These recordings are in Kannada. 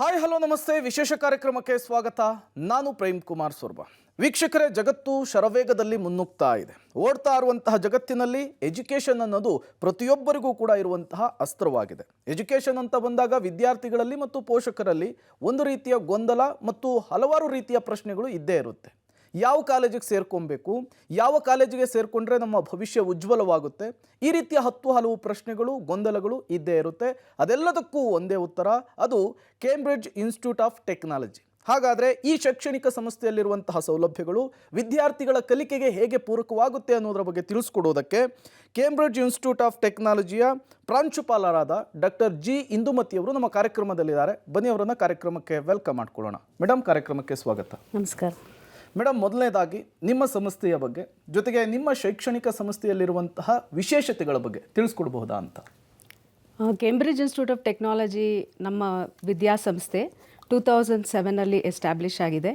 ಹಾಯ್ ಹಲೋ ನಮಸ್ತೆ, ವಿಶೇಷ ಕಾರ್ಯಕ್ರಮಕ್ಕೆ ಸ್ವಾಗತ. ನಾನು ಪ್ರೇಮ್ ಕುಮಾರ್ ಸೊರ್ಬಾ. ವೀಕ್ಷಕರೇ, ಜಗತ್ತು ಶರವೇಗದಲ್ಲಿ ಮುನ್ನುಗ್ತಾ ಇದೆ. ಓಡ್ತಾ ಇರುವಂತಹ ಜಗತ್ತಿನಲ್ಲಿ ಎಜುಕೇಷನ್ ಅನ್ನೋದು ಪ್ರತಿಯೊಬ್ಬರಿಗೂ ಕೂಡ ಇರುವಂತಹ ಅಸ್ತ್ರವಾಗಿದೆ. ಎಜುಕೇಷನ್ ಅಂತ ಬಂದಾಗ ವಿದ್ಯಾರ್ಥಿಗಳಲ್ಲಿ ಮತ್ತು ಪೋಷಕರಲ್ಲಿ ಒಂದು ರೀತಿಯ ಗೊಂದಲ ಮತ್ತು ಹಲವಾರು ರೀತಿಯ ಪ್ರಶ್ನೆಗಳು ಇದ್ದೇ ಇರುತ್ತೆ. ಯಾವ ಕಾಲೇಜಿಗೆ ಸೇರ್ಕೊಬೇಕು, ಯಾವ ಕಾಲೇಜಿಗೆ ಸೇರಿಕೊಂಡ್ರೆ ನಮ್ಮ ಭವಿಷ್ಯ ಉಜ್ವಲವಾಗುತ್ತೆ, ಈ ರೀತಿಯ ಹಲವು ಪ್ರಶ್ನೆಗಳು, ಗೊಂದಲಗಳು ಇದ್ದೇ ಇರುತ್ತೆ. ಅದೆಲ್ಲದಕ್ಕೂ ಒಂದೇ ಉತ್ತರ, ಅದು ಕೇಂಬ್ರಿಡ್ಜ್ ಇನ್ಸ್ಟಿಟ್ಯೂಟ್ ಆಫ್ ಟೆಕ್ನಾಲಜಿ. ಹಾಗಾದರೆ ಈ ಶೈಕ್ಷಣಿಕ ಸಂಸ್ಥೆಯಲ್ಲಿರುವಂತಹ ಸೌಲಭ್ಯಗಳು ವಿದ್ಯಾರ್ಥಿಗಳ ಕಲಿಕೆಗೆ ಹೇಗೆ ಪೂರಕವಾಗುತ್ತೆ ಅನ್ನೋದರ ಬಗ್ಗೆ ತಿಳಿಸ್ಕೊಡೋದಕ್ಕೆ ಕೇಂಬ್ರಿಡ್ಜ್ ಇನ್ಸ್ಟಿಟ್ಯೂಟ್ ಆಫ್ ಟೆಕ್ನಾಲಜಿಯ ಪ್ರಾಂಶುಪಾಲರಾದ ಡಾಕ್ಟರ್ ಜಿ ಇಂದುಮತಿಯವರು ನಮ್ಮ ಕಾರ್ಯಕ್ರಮದಲ್ಲಿದ್ದಾರೆ. ಬನ್ನಿ, ಅವರನ್ನು ಕಾರ್ಯಕ್ರಮಕ್ಕೆ ವೆಲ್ಕಮ್ ಮಾಡ್ಕೊಳ್ಳೋಣ. ಮೇಡಮ್, ಕಾರ್ಯಕ್ರಮಕ್ಕೆ ಸ್ವಾಗತ. ನಮಸ್ಕಾರ ಮೇಡಮ್, ಮೊದಲನೇದಾಗಿ ನಿಮ್ಮ ಸಂಸ್ಥೆಯ ಬಗ್ಗೆ, ಜೊತೆಗೆ ನಿಮ್ಮ ಶೈಕ್ಷಣಿಕ ಸಂಸ್ಥೆಯಲ್ಲಿರುವಂತಹ ವಿಶೇಷತೆಗಳ ಬಗ್ಗೆ ತಿಳಿಸ್ಕೊಡ್ಬಹುದಾ ಅಂತ. ಕೇಂಬ್ರಿಡ್ಜ್ ಇನ್ಸ್ಟಿಟ್ಯೂಟ್ ಆಫ್ ಟೆಕ್ನಾಲಜಿ ನಮ್ಮ ವಿದ್ಯಾಸಂಸ್ಥೆ 2007 ಎಸ್ಟಾಬ್ಲಿಷ್ ಆಗಿದೆ.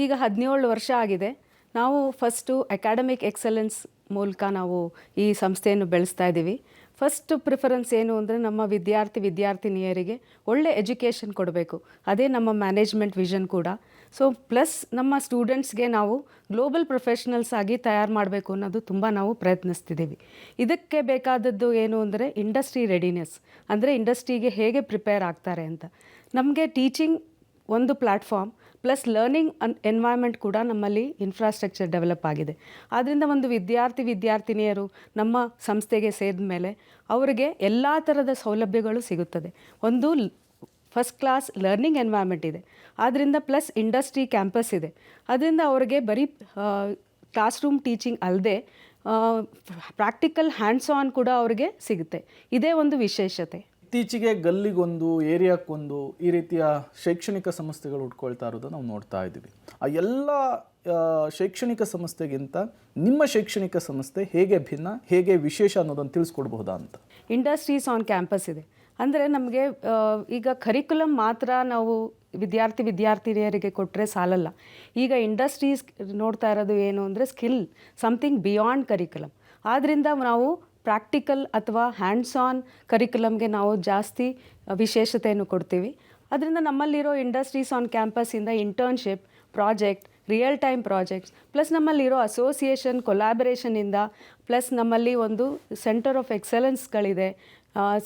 ಈಗ 17 ವರ್ಷ ಆಗಿದೆ. ನಾವು ಫಸ್ಟು ಅಕಾಡೆಮಿಕ್ ಎಕ್ಸಲೆನ್ಸ್ ಮೂಲಕ ನಾವು ಈ ಸಂಸ್ಥೆಯನ್ನು ಬೆಳೆಸ್ತಾ ಇದ್ದೀವಿ. ಫಸ್ಟ್ ಪ್ರಿಫರೆನ್ಸ್ ಏನು ಅಂದರೆ ನಮ್ಮ ವಿದ್ಯಾರ್ಥಿನಿಯರಿಗೆ ಒಳ್ಳೆ ಎಜುಕೇಷನ್ ಕೊಡಬೇಕು. ಅದೇ ನಮ್ಮ ಮ್ಯಾನೇಜ್ಮೆಂಟ್ ವಿಷನ್ ಕೂಡ. ಸೊ ಪ್ಲಸ್ ನಮ್ಮ ಸ್ಟೂಡೆಂಟ್ಸ್ಗೆ ನಾವು ಗ್ಲೋಬಲ್ ಪ್ರೊಫೆಷ್ನಲ್ಸ್ ಆಗಿ ತಯಾರು ಮಾಡಬೇಕು ಅನ್ನೋದು ತುಂಬ ನಾವು ಪ್ರಯತ್ನಿಸ್ತಿದ್ದೀವಿ. ಇದಕ್ಕೆ ಬೇಕಾದದ್ದು ಏನು ಅಂದರೆ ಇಂಡಸ್ಟ್ರಿ ರೆಡಿನೆಸ್, ಅಂದರೆ ಇಂಡಸ್ಟ್ರಿಗೆ ಹೇಗೆ ಪ್ರಿಪೇರ್ ಆಗ್ತಾರೆ ಅಂತ. ನಮಗೆ ಟೀಚಿಂಗ್ ಒಂದು ಪ್ಲ್ಯಾಟ್ಫಾರ್ಮ್ ಪ್ಲಸ್ ಲರ್ನಿಂಗ್ ಎನ್ವೈರ್ಮೆಂಟ್ ಕೂಡ ನಮ್ಮಲ್ಲಿ ಇನ್ಫ್ರಾಸ್ಟ್ರಕ್ಚರ್ ಡೆವಲಪ್ ಆಗಿದೆ. ಆದ್ದರಿಂದ ಒಂದು ವಿದ್ಯಾರ್ಥಿನಿಯರು ನಮ್ಮ ಸಂಸ್ಥೆಗೆ ಸೇರಿದ ಮೇಲೆ ಅವರಿಗೆ ಎಲ್ಲ ಥರದ ಸೌಲಭ್ಯಗಳು ಸಿಗುತ್ತದೆ. ಒಂದು ಫಸ್ಟ್ ಕ್ಲಾಸ್ ಲರ್ನಿಂಗ್ ಎನ್ವೈರ್ಮೆಂಟ್ ಇದೆ, ಆದ್ದರಿಂದ ಪ್ಲಸ್ ಇಂಡಸ್ಟ್ರಿ ಕ್ಯಾಂಪಸ್ ಇದೆ. ಅದರಿಂದ ಅವರಿಗೆ ಬರೀ ಕ್ಲಾಸ್ ರೂಮ್ ಟೀಚಿಂಗ್ ಅಲ್ಲದೆ ಪ್ರಾಕ್ಟಿಕಲ್ ಹ್ಯಾಂಡ್ಸ್ ಆನ್ ಕೂಡ ಅವರಿಗೆ ಸಿಗುತ್ತೆ. ಇದೇ ಒಂದು ವಿಶೇಷತೆ. ಇತ್ತೀಚೆಗೆ ಗಲ್ಲಿಗೊಂದು, ಏರಿಯಾಕ್ಕೊಂದು ಈ ರೀತಿಯ ಶೈಕ್ಷಣಿಕ ಸಂಸ್ಥೆಗಳು ಉಟ್ಕೊಳ್ತಾ ಇರೋದು ನಾವು ನೋಡ್ತಾ ಇದ್ದೀವಿ. ಆ ಎಲ್ಲ ಶೈಕ್ಷಣಿಕ ಸಂಸ್ಥೆಗಿಂತ ನಿಮ್ಮ ಶೈಕ್ಷಣಿಕ ಸಂಸ್ಥೆ ಹೇಗೆ ಭಿನ್ನ, ಹೇಗೆ ವಿಶೇಷ ಅನ್ನೋದನ್ನು ತಿಳಿಸ್ಕೊಡ್ಬಹುದಾ ಅಂತ. ಇಂಡಸ್ಟ್ರೀಸ್ ಆನ್ ಕ್ಯಾಂಪಸ್ ಇದೆ. ಅಂದರೆ ನಮಗೆ ಈಗ ಕರಿಕ್ಯುಲಮ್ ಮಾತ್ರ ನಾವು ವಿದ್ಯಾರ್ಥಿನಿಯರಿಗೆ ಕೊಟ್ಟರೆ ಸಾಲಲ್ಲ. ಈಗ ಇಂಡಸ್ಟ್ರೀಸ್ ನೋಡ್ತಾ ಇರೋದು ಏನು ಅಂದರೆ ಸ್ಕಿಲ್, ಸಮಥಿಂಗ್ ಬಿಯಾಂಡ್ ಕರಿಕ್ಯುಲಮ್. ಆದ್ದರಿಂದ ನಾವು ಪ್ರಾಕ್ಟಿಕಲ್ ಅಥವಾ ಹ್ಯಾಂಡ್ಸ್ ಆನ್ ಕರಿಕ್ಯುಲಮ್ಗೆ ನಾವು ಜಾಸ್ತಿ ವಿಶೇಷತೆಯನ್ನು ಕೊಡ್ತೀವಿ. ಅದರಿಂದ ನಮ್ಮಲ್ಲಿರೋ ಇಂಡಸ್ಟ್ರೀಸ್ ಆನ್ ಕ್ಯಾಂಪಸ್ಸಿಂದ internship, project, real time projects, plus ನಮ್ಮಲ್ಲಿರೋ ಅಸೋಸಿಯೇಷನ್ ಕೊಲಾಬರೇಷನಿಂದ, ಪ್ಲಸ್ ನಮ್ಮಲ್ಲಿ ಒಂದು ಸೆಂಟರ್ ಆಫ್ ಎಕ್ಸಲೆನ್ಸ್ಗಳಿದೆ,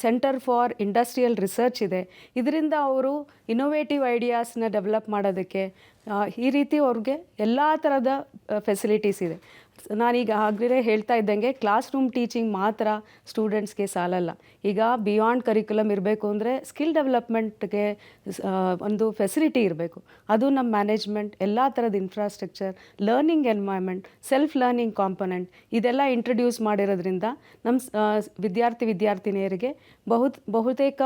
ಸೆಂಟರ್ ಫಾರ್ ಇಂಡಸ್ಟ್ರಿಯಲ್ ರಿಸರ್ಚ್ ಇದೆ. ಇದರಿಂದ ಅವರು ಇನೋವೇಟಿವ್ ಐಡಿಯಾಸ್ನ ಡೆವಲಪ್ ಮಾಡೋದಕ್ಕೆ ಈ ರೀತಿ ಅವ್ರಿಗೆ ಎಲ್ಲ ಥರದ ಫೆಸಿಲಿಟೀಸ್ ಇದೆ. ನಾನೀಗ ಆಗಲೇ ಹೇಳ್ತಾ ಇದ್ದಂಗೆ ಕ್ಲಾಸ್ ರೂಮ್ ಟೀಚಿಂಗ್ ಮಾತ್ರ ಸ್ಟೂಡೆಂಟ್ಸ್ಗೆ ಸಾಲಲ್ಲ. ಈಗ ಬಿಯಾಂಡ್ ಕರಿಕ್ಯುಲಮ್ ಇರಬೇಕು ಅಂದರೆ ಸ್ಕಿಲ್ ಡೆವಲಪ್ಮೆಂಟ್ಗೆ ಒಂದು ಫೆಸಿಲಿಟಿ ಇರಬೇಕು. ಅದು ನಮ್ಮ ಮ್ಯಾನೇಜ್ಮೆಂಟ್ ಎಲ್ಲ ಥರದ infrastructure, learning environment, self learning component ಇದೆಲ್ಲ ಇಂಟ್ರಡ್ಯೂಸ್ ಮಾಡಿರೋದ್ರಿಂದ ನಮ್ಮ ವಿದ್ಯಾರ್ಥಿನಿಯರಿಗೆ ಬಹುತೇಕ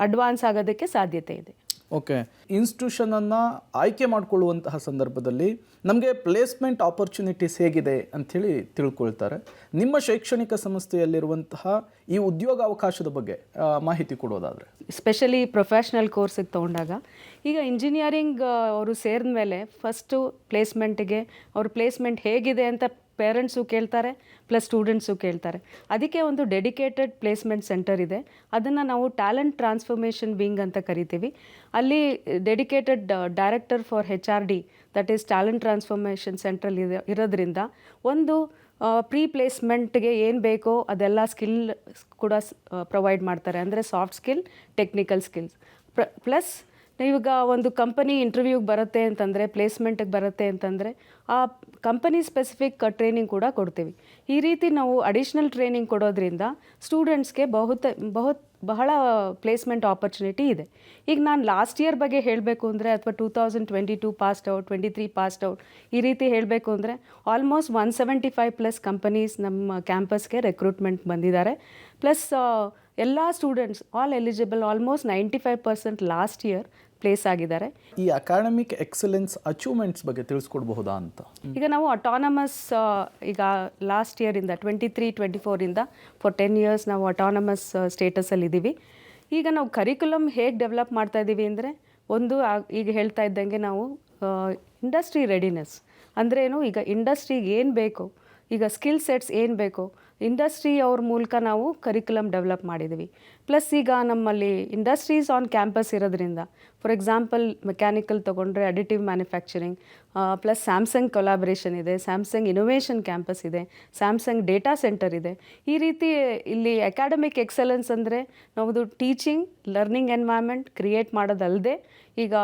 ಅಡ್ವಾನ್ಸ್ ಆಗೋದಕ್ಕೆ ಸಾಧ್ಯತೆ ಇದೆ. ಓಕೆ, ಇನ್ಸ್ಟಿಟ್ಯೂಷನನ್ನು ಆಯ್ಕೆ ಮಾಡಿಕೊಳ್ಳುವಂತಹ ಸಂದರ್ಭದಲ್ಲಿ ನಮಗೆ ಪ್ಲೇಸ್ಮೆಂಟ್ ಆಪರ್ಚುನಿಟೀಸ್ ಹೇಗಿದೆ ಅಂಥೇಳಿ ತಿಳ್ಕೊಳ್ತಾರೆ. ನಿಮ್ಮ ಶೈಕ್ಷಣಿಕ ಸಂಸ್ಥೆಯಲ್ಲಿರುವಂತಹ ಈ ಉದ್ಯೋಗಾವಕಾಶದ ಬಗ್ಗೆ ಮಾಹಿತಿ ಕೊಡೋದಾದರೆ. ಸ್ಪೆಷಲಿ ಪ್ರೊಫೆಷ್ನಲ್ ಕೋರ್ಸಿಗೆ ತೊಗೊಂಡಾಗ, ಈಗ ಇಂಜಿನಿಯರಿಂಗ್ ಅವರು ಸೇರಿದ ಮೇಲೆ ಫಸ್ಟು ಪ್ಲೇಸ್ಮೆಂಟಿಗೆ ಅವ್ರ ಪ್ಲೇಸ್ಮೆಂಟ್ ಹೇಗಿದೆ ಅಂತ ಪೇರೆಂಟ್ಸು ಕೇಳ್ತಾರೆ, ಪ್ಲಸ್ ಸ್ಟೂಡೆಂಟ್ಸು ಕೇಳ್ತಾರೆ. ಅದಕ್ಕೆ ಒಂದು ಡೆಡಿಕೇಟೆಡ್ ಪ್ಲೇಸ್ಮೆಂಟ್ ಸೆಂಟರ್ ಇದೆ. ಅದನ್ನು ನಾವು ಟ್ಯಾಲೆಂಟ್ ಟ್ರಾನ್ಸ್ಫಾರ್ಮೇಷನ್ ವಿಂಗ್ ಅಂತ ಕರಿತೀವಿ. ಅಲ್ಲಿ dedicated director for HRD, that is talent transformation central ಇರೋದ್ರಿಂದ ಒಂದು ಪ್ರೀ ಪ್ಲೇಸ್ಮೆಂಟ್ಗೆ ಏನು ಬೇಕೋ ಅದೆಲ್ಲ ಸ್ಕಿಲ್ ಕೂಡ ಪ್ರೊವೈಡ್ ಮಾಡ್ತಾರೆ. ಅಂದರೆ soft skill, technical skills plus ಇವಾಗ ಒಂದು ಕಂಪನಿ ಇಂಟರ್ವ್ಯೂಗೆ ಬರುತ್ತೆ ಅಂತಂದರೆ, ಪ್ಲೇಸ್ಮೆಂಟಿಗೆ ಬರುತ್ತೆ ಅಂತಂದರೆ ಆ ಕಂಪನಿ ಸ್ಪೆಸಿಫಿಕ್ ಟ್ರೈನಿಂಗ್ ಕೂಡ ಕೊಡ್ತೀವಿ. ಈ ರೀತಿ ನಾವು ಅಡಿಷ್ನಲ್ ಟ್ರೈನಿಂಗ್ ಕೊಡೋದ್ರಿಂದ ಸ್ಟೂಡೆಂಟ್ಸ್ಗೆ ಬಹಳ ಪ್ಲೇಸ್ಮೆಂಟ್ ಆಪರ್ಚುನಿಟಿ ಇದೆ. ಈಗ ನಾನು ಲಾಸ್ಟ್ ಇಯರ್ ಬಗ್ಗೆ ಹೇಳಬೇಕು ಅಂದರೆ, ಅಥವಾ 2022 ಪಾಸ್ಡ್ ಔಟ್, 23 ಪಾಸ್ಡ್ ಔಟ್, ಈ ರೀತಿ ಹೇಳಬೇಕು ಅಂದರೆ ಆಲ್ಮೋಸ್ಟ್ 175+ ಕಂಪನೀಸ್ ನಮ್ಮ ಕ್ಯಾಂಪಸ್ಗೆ ರೆಕ್ರೂಟ್ಮೆಂಟ್ ಬಂದಿದ್ದಾರೆ. ಪ್ಲಸ್ ಎಲ್ಲ students all eligible, almost 95% last year place ಆಗಿದ್ದಾರೆ. ಈ ಅಕಾಡೆಮಿಕ್ ಎಕ್ಸಲೆನ್ಸ್ ಅಚೀವ್ಮೆಂಟ್ಸ್ ಬಗ್ಗೆ ತಿಳಿಸ್ಕೊಡ್ಬಹುದಾ ಅಂತ. ಈಗ ನಾವು ಅಟಾನಮಸ್, ಈಗ ಲಾಸ್ಟ್ ಇಯರಿಂದ 23-24 ಫಾರ್ 10 ಇಯರ್ಸ್ ನಾವು ಅಟಾನಮಸ್ ಸ್ಟೇಟಸಲ್ಲಿ ಇದ್ದೀವಿ. ಈಗ ನಾವು ಕರಿಕ್ಯುಲಮ್ ಹೇಗೆ ಡೆವಲಪ್ ಮಾಡ್ತಾ ಇದ್ದೀವಿ ಅಂದರೆ, ಒಂದು ಈಗ ಹೇಳ್ತಾ ಇದ್ದಂಗೆ ನಾವು ಇಂಡಸ್ಟ್ರಿ ರೆಡಿನೆಸ್ ಅಂದ್ರೇನು, ಈಗ ಇಂಡಸ್ಟ್ರಿಗೆ ಏನು ಬೇಕು, ಈಗ ಸ್ಕಿಲ್ ಸೆಟ್ಸ್ ಏನು ಬೇಕು, ಇಂಡಸ್ಟ್ರಿ ಅವ್ರ ಮೂಲಕ ನಾವು ಕರಿಕ್ಯುಲಮ್ ಡೆವಲಪ್ ಮಾಡಿದ್ದೀವಿ. ಪ್ಲಸ್ ಈಗ ನಮ್ಮಲ್ಲಿ ಇಂಡಸ್ಟ್ರೀಸ್ ಆನ್ ಕ್ಯಾಂಪಸ್ ಇರೋದ್ರಿಂದ, ಫಾರ್ ಎಕ್ಸಾಂಪಲ್ ಮೆಕ್ಯಾನಿಕಲ್ ತೊಗೊಂಡ್ರೆ additive manufacturing, plus Samsung collaboration ಇದೆ, ಸ್ಯಾಮ್ಸಂಗ್ ಇನೋವೇಷನ್ ಕ್ಯಾಂಪಸ್ ಇದೆ, ಸ್ಯಾಮ್ಸಂಗ್ ಡೇಟಾ ಸೆಂಟರ್ ಇದೆ. ಈ ರೀತಿ ಇಲ್ಲಿ ಅಕಾಡೆಮಿಕ್ ಎಕ್ಸಲೆನ್ಸ್ ಅಂದರೆ ನಾವು ಟೀಚಿಂಗ್ ಲರ್ನಿಂಗ್ ಎನ್ವೈರ್ಮೆಂಟ್ ಕ್ರಿಯೇಟ್ ಮಾಡೋದಲ್ಲದೆ ಈಗ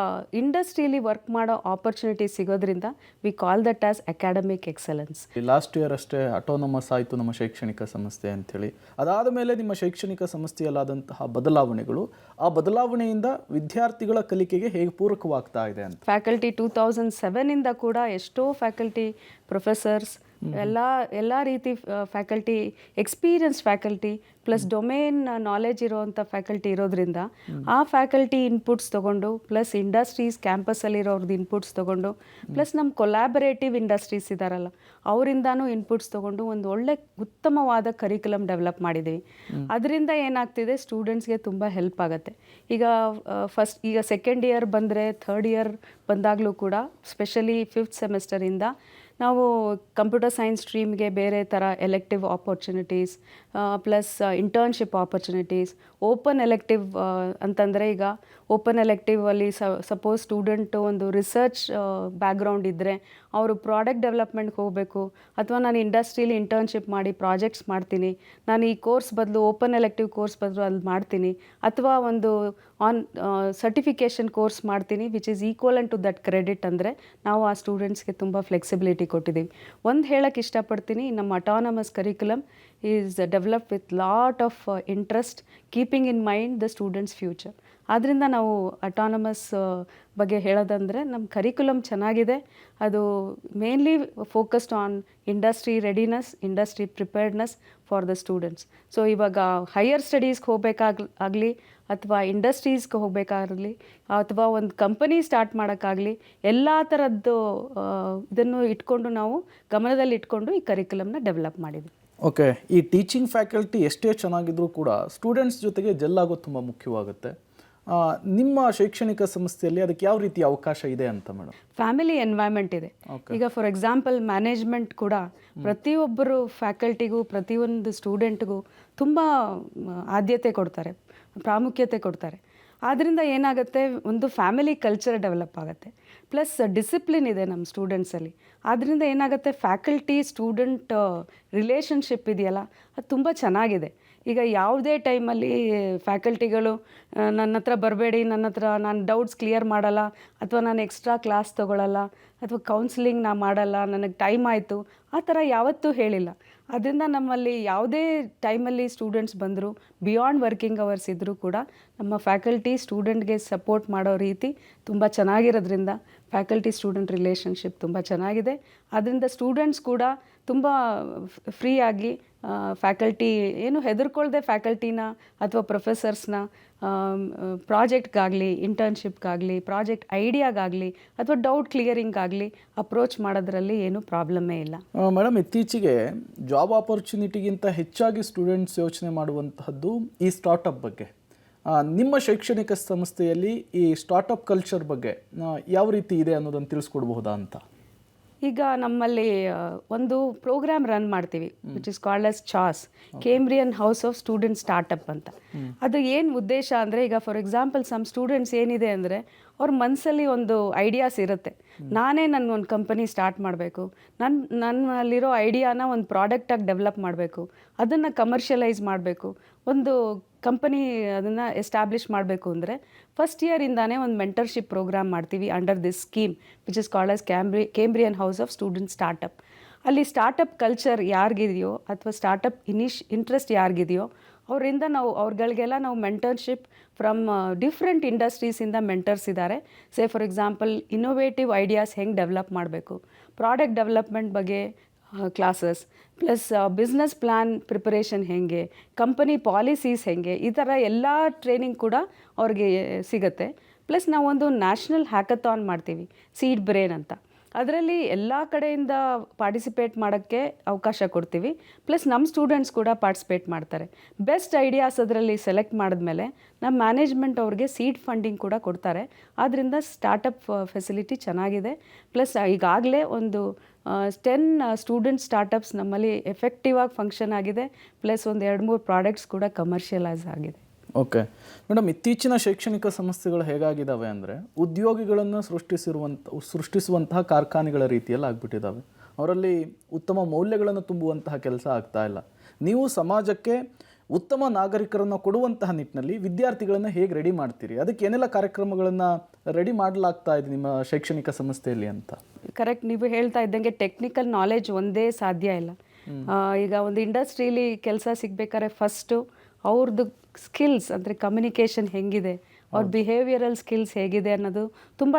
ಇಂಡಸ್ಟ್ರಿಯಲ್ಲಿ ವರ್ಕ್ ಮಾಡೋ ಆಪರ್ಚುನಿಟಿ ಸಿಗೋದ್ರಿಂದ we call that as academic excellence. Last year ಅಷ್ಟೇ ಅಟೋನಮಸ್ ಆಯಿತು ನಮ್ಮ ಶೈಕ್ಷಣಿಕ ಸಂಸ್ಥೆ ಅಂಥೇಳಿ. ಅದಾದ ಮೇಲೆ ನಿಮ್ಮ ಶೈಕ್ಷಣಿಕ ಸಂಸ್ಥೆಯಲ್ಲಾದಂತಹ ಬದಲಾವಣೆಗಳು, ಆ ಬದಲಾವಣೆಯಿಂದ ವಿದ್ಯಾರ್ಥಿಗಳ ಕಲಿಕೆಗೆ ಹೇಗೆ ಪೂರಕವಾಗ್ತಾ ಇದೆ ಅಂತ. ಫ್ಯಾಕಲ್ಟಿ 2007ಇಂದ ಕೂಡ ಎಷ್ಟೋ ಫ್ಯಾಕಲ್ಟಿ ಪ್ರೊಫೆಸರ್ಸ್ ಎಲ್ಲ ರೀತಿ faculty, experience faculty plus domain knowledge ಇರೋವಂಥ ಫ್ಯಾಕಲ್ಟಿ ಇರೋದ್ರಿಂದ ಆ ಫ್ಯಾಕಲ್ಟಿ ಇನ್ಪುಟ್ಸ್ ತೊಗೊಂಡು, ಪ್ಲಸ್ ಇಂಡಸ್ಟ್ರೀಸ್ ಕ್ಯಾಂಪಸ್ಸಲ್ಲಿರೋರ್ದು ಇನ್ಪುಟ್ಸ್ ತೊಗೊಂಡು, ಪ್ಲಸ್ ನಮ್ಮ ಕೊಲ್ಯಾಬರೇಟಿವ್ ಇಂಡಸ್ಟ್ರೀಸ್ ಇದ್ದಾರಲ್ಲ ಅವರಿಂದನೂ ಇನ್ಪುಟ್ಸ್ ತೊಗೊಂಡು ಒಂದು ಒಳ್ಳೆ ಉತ್ತಮವಾದ ಕರಿಕ್ಯುಲಮ್ ಡೆವಲಪ್ ಮಾಡಿದ್ದೀವಿ. ಅದರಿಂದ ಏನಾಗ್ತಿದೆ, ಸ್ಟೂಡೆಂಟ್ಸ್ಗೆ ತುಂಬ ಹೆಲ್ಪ್ ಆಗುತ್ತೆ. ಈಗ ಸೆಕೆಂಡ್ ಇಯರ್ ಬಂದರೆ, ಥರ್ಡ್ ಇಯರ್ ಬಂದಾಗಲೂ ಕೂಡ ಸ್ಪೆಷಲಿ 5th ಸೆಮಿಸ್ಟರಿಂದ ನಾವು ಕಂಪ್ಯೂಟರ್ ಸೈನ್ಸ್ ಸ್ಟ್ರೀಮ್ಗೆ ಬೇರೆ ಥರ elective opportunities, plus internship opportunities, open elective ಅಂತಂದರೆ ಈಗ ಓಪನ್ ಎಲೆಕ್ಟಿವಲ್ಲಿ ಸಪೋಸ್ ಸ್ಟೂಡೆಂಟು ಒಂದು ರಿಸರ್ಚ್ ಬ್ಯಾಕ್ಗ್ರೌಂಡ್ ಇದ್ದರೆ ಅವರು ಪ್ರಾಡಕ್ಟ್ ಡೆವಲಪ್ಮೆಂಟ್ಗೆ ಹೋಗಬೇಕು, ಅಥವಾ ನಾನು ಇಂಡಸ್ಟ್ರೀಲಿ ಇಂಟರ್ನ್ಶಿಪ್ ಮಾಡಿ ಪ್ರಾಜೆಕ್ಟ್ಸ್ ಮಾಡ್ತೀನಿ, ನಾನು ಈ ಕೋರ್ಸ್ ಬದಲು ಓಪನ್ ಎಲೆಕ್ಟಿವ್ ಕೋರ್ಸ್ ಬದಲು ಅಲ್ಲಿ ಮಾಡ್ತೀನಿ, ಅಥವಾ ಒಂದು ಸರ್ಟಿಫಿಕೇಷನ್ ಕೋರ್ಸ್ ಮಾಡ್ತೀನಿ which is equivalent to that credit ಅಂದರೆ ನಾವು ಆ ಸ್ಟೂಡೆಂಟ್ಸ್ಗೆ ತುಂಬ ಫ್ಲೆಕ್ಸಿಬಿಲಿಟಿ ಕೊಟ್ಟಿದ್ದೀವಿ. ಒಂದು ಹೇಳಕ್ಕೆ ಇಷ್ಟಪಡ್ತೀನಿ, ನಮ್ಮ autonomous curriculum is develop with lot of interest, keeping in mind the students future. ಆದ್ದರಿಂದ ನಾವು ಅಟಾನಮಸ್ ಬಗ್ಗೆ ಹೇಳೋದಂದರೆ ನಮ್ಮ ಕರಿಕ್ಯುಲಮ್ ಚೆನ್ನಾಗಿದೆ, ಅದು mainly focused on industry readiness, industry preparedness for the students. So ಇವಾಗ ಹೈಯರ್ ಸ್ಟಡೀಸ್ಗೆ ಹೋಗಬೇಕಾಗಲಿ ಅಥವಾ ಇಂಡಸ್ಟ್ರೀಸ್ಗೆ ಹೋಗಬೇಕಾಗಲಿ ಅಥವಾ ಒಂದು ಕಂಪನಿ ಸ್ಟಾರ್ಟ್ ಮಾಡೋಕ್ಕಾಗಲಿ ಎಲ್ಲ ಥರದ್ದು ಇದನ್ನು ಇಟ್ಕೊಂಡು ನಾವು ಗಮನದಲ್ಲಿ ಇಟ್ಕೊಂಡು ಈ ಕರಿಕ್ಯುಲಮ್ನ ಡೆವಲಪ್ ಮಾಡಿದ್ವಿ. ಓಕೆ, ಈ ಟೀಚಿಂಗ್ ಫ್ಯಾಕಲ್ಟಿ ಎಷ್ಟೇ ಚೆನ್ನಾಗಿದ್ರೂ ಕೂಡ ಸ್ಟೂಡೆಂಟ್ಸ್ ಜೊತೆಗೆ ಜೆಲ್ ಆಗೋದು ತುಂಬ ಮುಖ್ಯವಾಗುತ್ತೆ. ನಿಮ್ಮ ಶೈಕ್ಷಣಿಕ ಸಂಸ್ಥೆಯಲ್ಲಿ ಅದಕ್ಕೆ ಯಾವ ರೀತಿ ಅವಕಾಶ ಇದೆ ಅಂತ ಮೇಡಮ್? ಫ್ಯಾಮಿಲಿ ಎನ್ವೈರ್ಮೆಂಟ್ ಇದೆ. ಈಗ ಫಾರ್ ಎಕ್ಸಾಂಪಲ್ ಮ್ಯಾನೇಜ್ಮೆಂಟ್ ಕೂಡ ಪ್ರತಿಯೊಬ್ಬರು ಫ್ಯಾಕಲ್ಟಿಗೂ ಪ್ರತಿಯೊಂದು ಸ್ಟೂಡೆಂಟ್ಗೂ ತುಂಬ ಆದ್ಯತೆ ಕೊಡ್ತಾರೆ, ಪ್ರಾಮುಖ್ಯತೆ ಕೊಡ್ತಾರೆ. ಆದ್ದರಿಂದ ಏನಾಗುತ್ತೆ, ಒಂದು ಫ್ಯಾಮಿಲಿ ಕಲ್ಚರ್ ಡೆವಲಪ್ ಆಗುತ್ತೆ. ಪ್ಲಸ್ ಡಿಸಿಪ್ಲಿನ್ ಇದೆ ನಮ್ಮ ಸ್ಟೂಡೆಂಟ್ಸಲ್ಲಿ. ಆದ್ದರಿಂದ ಏನಾಗುತ್ತೆ, ಫ್ಯಾಕಲ್ಟಿ ಸ್ಟೂಡೆಂಟ್ ರಿಲೇಷನ್ಶಿಪ್ ಇದೆಯಲ್ಲ ಅದು ತುಂಬ ಚೆನ್ನಾಗಿದೆ. ಈಗ ಯಾವುದೇ ಟೈಮಲ್ಲಿ ಫ್ಯಾಕಲ್ಟಿಗಳು ನನ್ನ ಹತ್ರ ಬರಬೇಡಿ, ನಾನು ಡೌಟ್ಸ್ ಕ್ಲಿಯರ್ ಮಾಡಲ್ಲ, ಅಥವಾ ನಾನು ಎಕ್ಸ್ಟ್ರಾ ಕ್ಲಾಸ್ ತೊಗೊಳ್ಳಲ್ಲ, ಅಥವಾ ಕೌನ್ಸಿಲಿಂಗ್ ನಾ ಮಾಡಲ್ಲ, ನನಗೆ ಟೈಮ್ ಆಯಿತು, ಆ ಥರ ಯಾವತ್ತೂ ಹೇಳಿಲ್ಲ. ಅದರಿಂದ ನಮ್ಮಲ್ಲಿ ಯಾವುದೇ ಟೈಮಲ್ಲಿ ಸ್ಟೂಡೆಂಟ್ಸ್ ಬಂದರೂ, ಬಿಯಾಂಡ್ ವರ್ಕಿಂಗ್ ಅವರ್ಸ್ ಇದ್ದರೂ ಕೂಡ ನಮ್ಮ ಫ್ಯಾಕಲ್ಟಿ ಸ್ಟೂಡೆಂಟ್ಗೆ ಸಪೋರ್ಟ್ ಮಾಡೋ ರೀತಿ ತುಂಬ ಚೆನ್ನಾಗಿರೋದ್ರಿಂದ ಫ್ಯಾಕಲ್ಟಿ ಸ್ಟೂಡೆಂಟ್ ರಿಲೇಷನ್ಶಿಪ್ ತುಂಬ ಚೆನ್ನಾಗಿದೆ. ಅದರಿಂದ ಸ್ಟೂಡೆಂಟ್ಸ್ ಕೂಡ ತುಂಬ ಫ್ರೀಯಾಗಿ ಫ್ಯಾಕಲ್ಟಿ ಏನು ಹೆದರ್ಕೊಳ್ದೆ ಫ್ಯಾಕಲ್ಟಿನ ಅಥವಾ ಪ್ರೊಫೆಸರ್ಸ್ನ ಪ್ರಾಜೆಕ್ಟ್ಗಾಗಲಿ, ಇಂಟರ್ನ್ಶಿಪ್ಗಾಗಲಿ, ಪ್ರಾಜೆಕ್ಟ್ ಐಡಿಯಾಗಾಗಲಿ ಅಥವಾ ಡೌಟ್ ಕ್ಲಿಯರಿಂಗಾಗಲಿ ಅಪ್ರೋಚ್ ಮಾಡೋದ್ರಲ್ಲಿ ಏನೂ ಪ್ರಾಬ್ಲಮ್ಮೇ ಇಲ್ಲ. ಮೇಡಮ್, ಇತ್ತೀಚೆಗೆ ಜಾಬ್ ಆಪರ್ಚುನಿಟಿಗಿಂತ ಹೆಚ್ಚಾಗಿ ಸ್ಟೂಡೆಂಟ್ಸ್ ಯೋಚನೆ ಮಾಡುವಂತಹದ್ದು ಈ ಸ್ಟಾರ್ಟಪ್ ಬಗ್ಗೆ. ನಿಮ್ಮ ಶೈಕ್ಷಣಿಕ ಸಂಸ್ಥೆಯಲ್ಲಿ ಈ ಸ್ಟಾರ್ಟಪ್ ಕಲ್ಚರ್ ಬಗ್ಗೆ ಯಾವ ರೀತಿ ಇದೆ ಅನ್ನೋದನ್ನು ತಿಳಿಸ್ಕೊಡ್ಬಹುದಾ ಅಂತ? ಈಗ ನಮ್ಮಲ್ಲಿ ಒಂದು ಪ್ರೋಗ್ರಾಮ್ ರನ್ ಮಾಡ್ತೀವಿ which is called as Chas, Cambrian house of student startup ಅಂತ. ಅದು ಏನು ಉದ್ದೇಶ ಅಂದರೆ, ಈಗ ಫಾರ್ ಎಕ್ಸಾಂಪಲ್ ಸಮ್ ಸ್ಟೂಡೆಂಟ್ಸ್ ಏನಿದೆ ಅಂದರೆ ಅವ್ರ ಮನಸ್ಸಲ್ಲಿ ಒಂದು ಐಡಿಯಾಸ್ ಇರುತ್ತೆ, ನಾನು ಒಂದು ಕಂಪನಿ ಸ್ಟಾರ್ಟ್ ಮಾಡಬೇಕು, ನನ್ನಲ್ಲಿರೋ ಐಡಿಯಾನ ಒಂದು ಪ್ರಾಡಕ್ಟಾಗಿ ಡೆವಲಪ್ ಮಾಡಬೇಕು, ಅದನ್ನು ಕಮರ್ಷಿಯಲೈಸ್ ಮಾಡಬೇಕು, ಒಂದು ಕಂಪನಿ ಅದನ್ನು ಎಸ್ಟಾಬ್ಲಿಷ್ ಮಾಡಬೇಕು ಅಂದರೆ ಫಸ್ಟ್ ಇಯರಿಂದಾನೇ ಒಂದು ಮೆಂಟರ್ಶಿಪ್ ಪ್ರೋಗ್ರಾಮ್ ಮಾಡ್ತೀವಿ under this scheme which is called as Cambrian house of student startup. ಅಲ್ಲಿ ಸ್ಟಾರ್ಟಪ್ ಕಲ್ಚರ್ ಯಾರಿಗಿದೆಯೋ ಅಥವಾ ಸ್ಟಾರ್ಟಪ್ ಇಂಟ್ರೆಸ್ಟ್ ಯಾರಿಗಿದೆಯೋ ಅವ್ರಗಳಿಗೆಲ್ಲ ನಾವು ಮೆಂಟರ್ಶಿಪ್ ಫ್ರಮ್ ಡಿಫ್ರೆಂಟ್ ಇಂಡಸ್ಟ್ರೀಸಿಂದ ಮೆಂಟರ್ಸ್ ಇದ್ದಾರೆ. Say for example innovative ideas ಹೆಂಗೆ ಡೆವಲಪ್ ಮಾಡಬೇಕು, ಪ್ರಾಡಕ್ಟ್ ಡೆವಲಪ್ಮೆಂಟ್ ಬಗ್ಗೆ classes, plus business plan preparation ಹೆಂಗೆ, ಕಂಪನಿ ಪಾಲಿಸೀಸ್ ಹೆಂಗೆ, ಈ ಥರ ಎಲ್ಲ ಟ್ರೈನಿಂಗ್ ಕೂಡ ಅವ್ರಿಗೆ ಸಿಗುತ್ತೆ. ಪ್ಲಸ್ ನಾವೊಂದು ನ್ಯಾಷನಲ್ ಹ್ಯಾಕಥಾನ್ ಮಾಡ್ತೀವಿ, ಸೀಡ್ ಬ್ರೇನ್ ಅಂತ. ಅದರಲ್ಲಿ ಎಲ್ಲ ಕಡೆಯಿಂದ ಪಾರ್ಟಿಸಿಪೇಟ್ ಮಾಡೋಕ್ಕೆ ಅವಕಾಶ ಕೊಡ್ತೀವಿ. ಪ್ಲಸ್ ನಮ್ಮ ಸ್ಟೂಡೆಂಟ್ಸ್ ಕೂಡ ಪಾರ್ಟಿಸಿಪೇಟ್ ಮಾಡ್ತಾರೆ. ಬೆಸ್ಟ್ ಐಡಿಯಾಸ್ ಅದರಲ್ಲಿ ಸೆಲೆಕ್ಟ್ ಮಾಡಿದ್ಮೇಲೆ ನಮ್ಮ ಮ್ಯಾನೇಜ್ಮೆಂಟ್ ಅವ್ರಿಗೆ ಸೀಡ್ ಫಂಡಿಂಗ್ ಕೂಡ ಕೊಡ್ತಾರೆ. ಆದ್ದರಿಂದ ಸ್ಟಾರ್ಟಪ್ ಫೆಸಿಲಿಟಿ ಚೆನ್ನಾಗಿದೆ. ಪ್ಲಸ್ ಈಗಾಗಲೇ ಒಂದು 10 ಸ್ಟೂಡೆಂಟ್ ಸ್ಟಾರ್ಟಪ್ಸ್ ನಮ್ಮಲ್ಲಿ ಎಫೆಕ್ಟಿವ್ ಆಗಿ ಫಂಕ್ಷನ್ ಆಗಿದೆ. ಪ್ಲಸ್ ಒಂದು 2-3 ಪ್ರಾಡಕ್ಟ್ಸ್ ಕೂಡ ಕಮರ್ಷಿಯಲೈಸ್ ಆಗಿದೆ. ಓಕೆ ಮೇಡಮ್, ಇತ್ತೀಚಿನ ಶೈಕ್ಷಣಿಕ ಸಂಸ್ಥೆಗಳು ಹೇಗಾಗಿದ್ದಾವೆ ಅಂದರೆ ಉದ್ಯೋಗಿಗಳನ್ನು ಸೃಷ್ಟಿಸುವಂತಹ ಕಾರ್ಖಾನೆಗಳ ರೀತಿಯಲ್ಲಿ ಆಗಿಬಿಟ್ಟಿದ್ದಾವೆ. ಅವರಲ್ಲಿ ಉತ್ತಮ ಮೌಲ್ಯಗಳನ್ನು ತುಂಬುವಂತಹ ಕೆಲಸ ಆಗ್ತಾ ಇಲ್ಲ. ನೀವು ಸಮಾಜಕ್ಕೆ ಉತ್ತಮ ನಾಗರಿಕರನ್ನು ಕೊಡುವಂತಹ ನಿಟ್ಟಿನಲ್ಲಿ ವಿದ್ಯಾರ್ಥಿಗಳನ್ನು ಹೇಗೆ ರೆಡಿ ಮಾಡ್ತೀರಿ? ಅದಕ್ಕೆ ಏನೆಲ್ಲ ಕಾರ್ಯಕ್ರಮಗಳನ್ನು ರೆಡಿ ಮಾಡಲಾಗ್ತಾ ಇದೆ ನಿಮ್ಮ ಶೈಕ್ಷಣಿಕ ಸಂಸ್ಥೆಯಲ್ಲಿ ಅಂತ? ಕರೆಕ್ಟ್, ನೀವು ಹೇಳ್ತಾ ಇದ್ದಂಗೆ ಟೆಕ್ನಿಕಲ್ ನಾಲೆಜ್ ಒಂದೇ ಸಾಧ್ಯ ಇಲ್ಲ. ಈಗ ಒಂದು ಇಂಡಸ್ಟ್ರೀಲಿ ಕೆಲಸ ಸಿಗಬೇಕಾದ್ರೆ ಫಸ್ಟು ಅವ್ರದ್ದು ಸ್ಕಿಲ್ಸ್ ಅಂದರೆ ಕಮ್ಯುನಿಕೇಷನ್ ಹೆಂಗಿದೆ, ಅವ್ರ ಬಿಹೇವಿಯರಲ್ ಸ್ಕಿಲ್ಸ್ ಹೇಗಿದೆ ಅನ್ನೋದು ತುಂಬ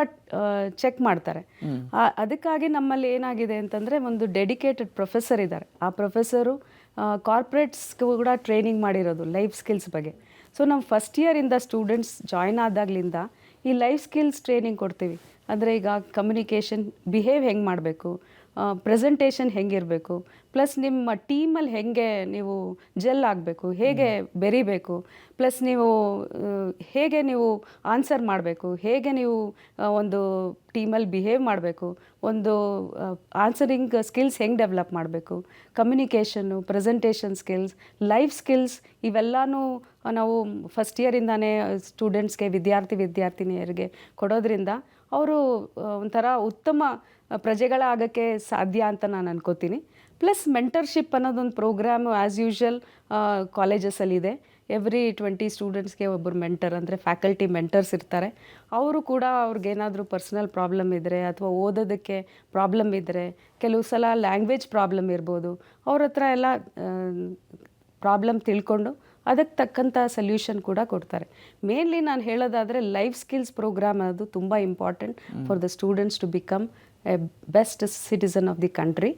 ಚೆಕ್ ಮಾಡ್ತಾರೆ. ಅದಕ್ಕಾಗಿ ನಮ್ಮಲ್ಲಿ ಏನಾಗಿದೆ ಅಂತಂದರೆ ಒಂದು ಡೆಡಿಕೇಟೆಡ್ ಪ್ರೊಫೆಸರ್ ಇದ್ದಾರೆ. ಆ ಪ್ರೊಫೆಸರು ಕಾರ್ಪೊರೇಟ್ಸ್ಗೂ ಕೂಡ ಟ್ರೈನಿಂಗ್ ಮಾಡಿರೋದು ಲೈಫ್ ಸ್ಕಿಲ್ಸ್ ಬಗ್ಗೆ. ಸೊ ನಾವು ಫಸ್ಟ್ ಇಯರಿಂದ ಸ್ಟೂಡೆಂಟ್ಸ್ ಜಾಯ್ನ್ ಆದಾಗಲಿಂದ ಈ ಲೈಫ್ ಸ್ಕಿಲ್ಸ್ ಟ್ರೈನಿಂಗ್ ಕೊಡ್ತೀವಿ. ಅಂದರೆ ಈಗ ಕಮ್ಯುನಿಕೇಷನ್, ಬಿಹೇವ್ ಹೆಂಗೆ ಮಾಡಬೇಕು, ಪ್ರೆಸೆಂಟೇಷನ್ ಹೆಂಗಿರಬೇಕು, ಪ್ಲಸ್ ನಿಮ್ಮ ಟೀಮಲ್ಲಿ ಹೇಗೆ ನೀವು ಜೆಲ್ ಆಗಬೇಕು, ಹೇಗೆ ಬೆರಿಬೇಕು, ಪ್ಲಸ್ ನೀವು ಹೇಗೆ ನೀವು ಆನ್ಸರ್ ಮಾಡಬೇಕು, ಹೇಗೆ ನೀವು ಒಂದು ಟೀಮಲ್ಲಿ ಬಿಹೇವ್ ಮಾಡಬೇಕು, ಒಂದು ಆನ್ಸರಿಂಗ್ ಸ್ಕಿಲ್ಸ್ ಹೆಂಗೆ ಡೆವಲಪ್ ಮಾಡಬೇಕು, communication, presentation skills, life skills ಇವೆಲ್ಲನೂ ನಾವು ಫಸ್ಟ್ ಇಯರಿಂದಾನೇ ಸ್ಟೂಡೆಂಟ್ಸ್ಗೆ, ವಿದ್ಯಾರ್ಥಿನಿಯರಿಗೆ ಕೊಡೋದ್ರಿಂದ ಅವರು ಒಂಥರ ಉತ್ತಮ ಪ್ರಜೆಗಳಾಗೋಕ್ಕೆ ಸಾಧ್ಯ ಅಂತ ನಾನು ಅನ್ಕೋತೀನಿ. ಪ್ಲಸ್ ಮೆಂಟರ್ಶಿಪ್ ಅನ್ನೋದೊಂದು ಪ್ರೋಗ್ರಾಮು ಆ್ಯಸ್ ಯೂಶ್ವಲ್ ಕಾಲೇಜಸಲ್ಲಿದೆ. ಎವ್ರಿ 20 ಸ್ಟೂಡೆಂಟ್ಸ್ಗೆ ಒಬ್ಬರು ಮೆಂಟರ್ ಅಂದರೆ ಫ್ಯಾಕಲ್ಟಿ ಮೆಂಟರ್ಸ್ ಇರ್ತಾರೆ. ಅವರು ಕೂಡ ಅವ್ರಿಗೇನಾದರೂ ಪರ್ಸ್ನಲ್ ಪ್ರಾಬ್ಲಮ್ ಇದ್ದರೆ ಅಥವಾ ಓದೋದಕ್ಕೆ ಪ್ರಾಬ್ಲಮ್ ಇದ್ದರೆ, ಕೆಲವು ಸಲ ಲ್ಯಾಂಗ್ವೇಜ್ ಪ್ರಾಬ್ಲಮ್ ಇರ್ಬೋದು, ಅವ್ರ ಹತ್ರ ಎಲ್ಲ ಪ್ರಾಬ್ಲಮ್ ತಿಳ್ಕೊಂಡು ಅದಕ್ಕೆ ತಕ್ಕಂಥ ಸೊಲ್ಯೂಷನ್ ಕೂಡ ಕೊಡ್ತಾರೆ. ಮೇನ್ಲಿ ನಾನು ಹೇಳೋದಾದರೆ ಲೈಫ್ ಸ್ಕಿಲ್ಸ್ ಪ್ರೋಗ್ರಾಮ್ ಅದು ತುಂಬ important for the students to become a best citizen of the country.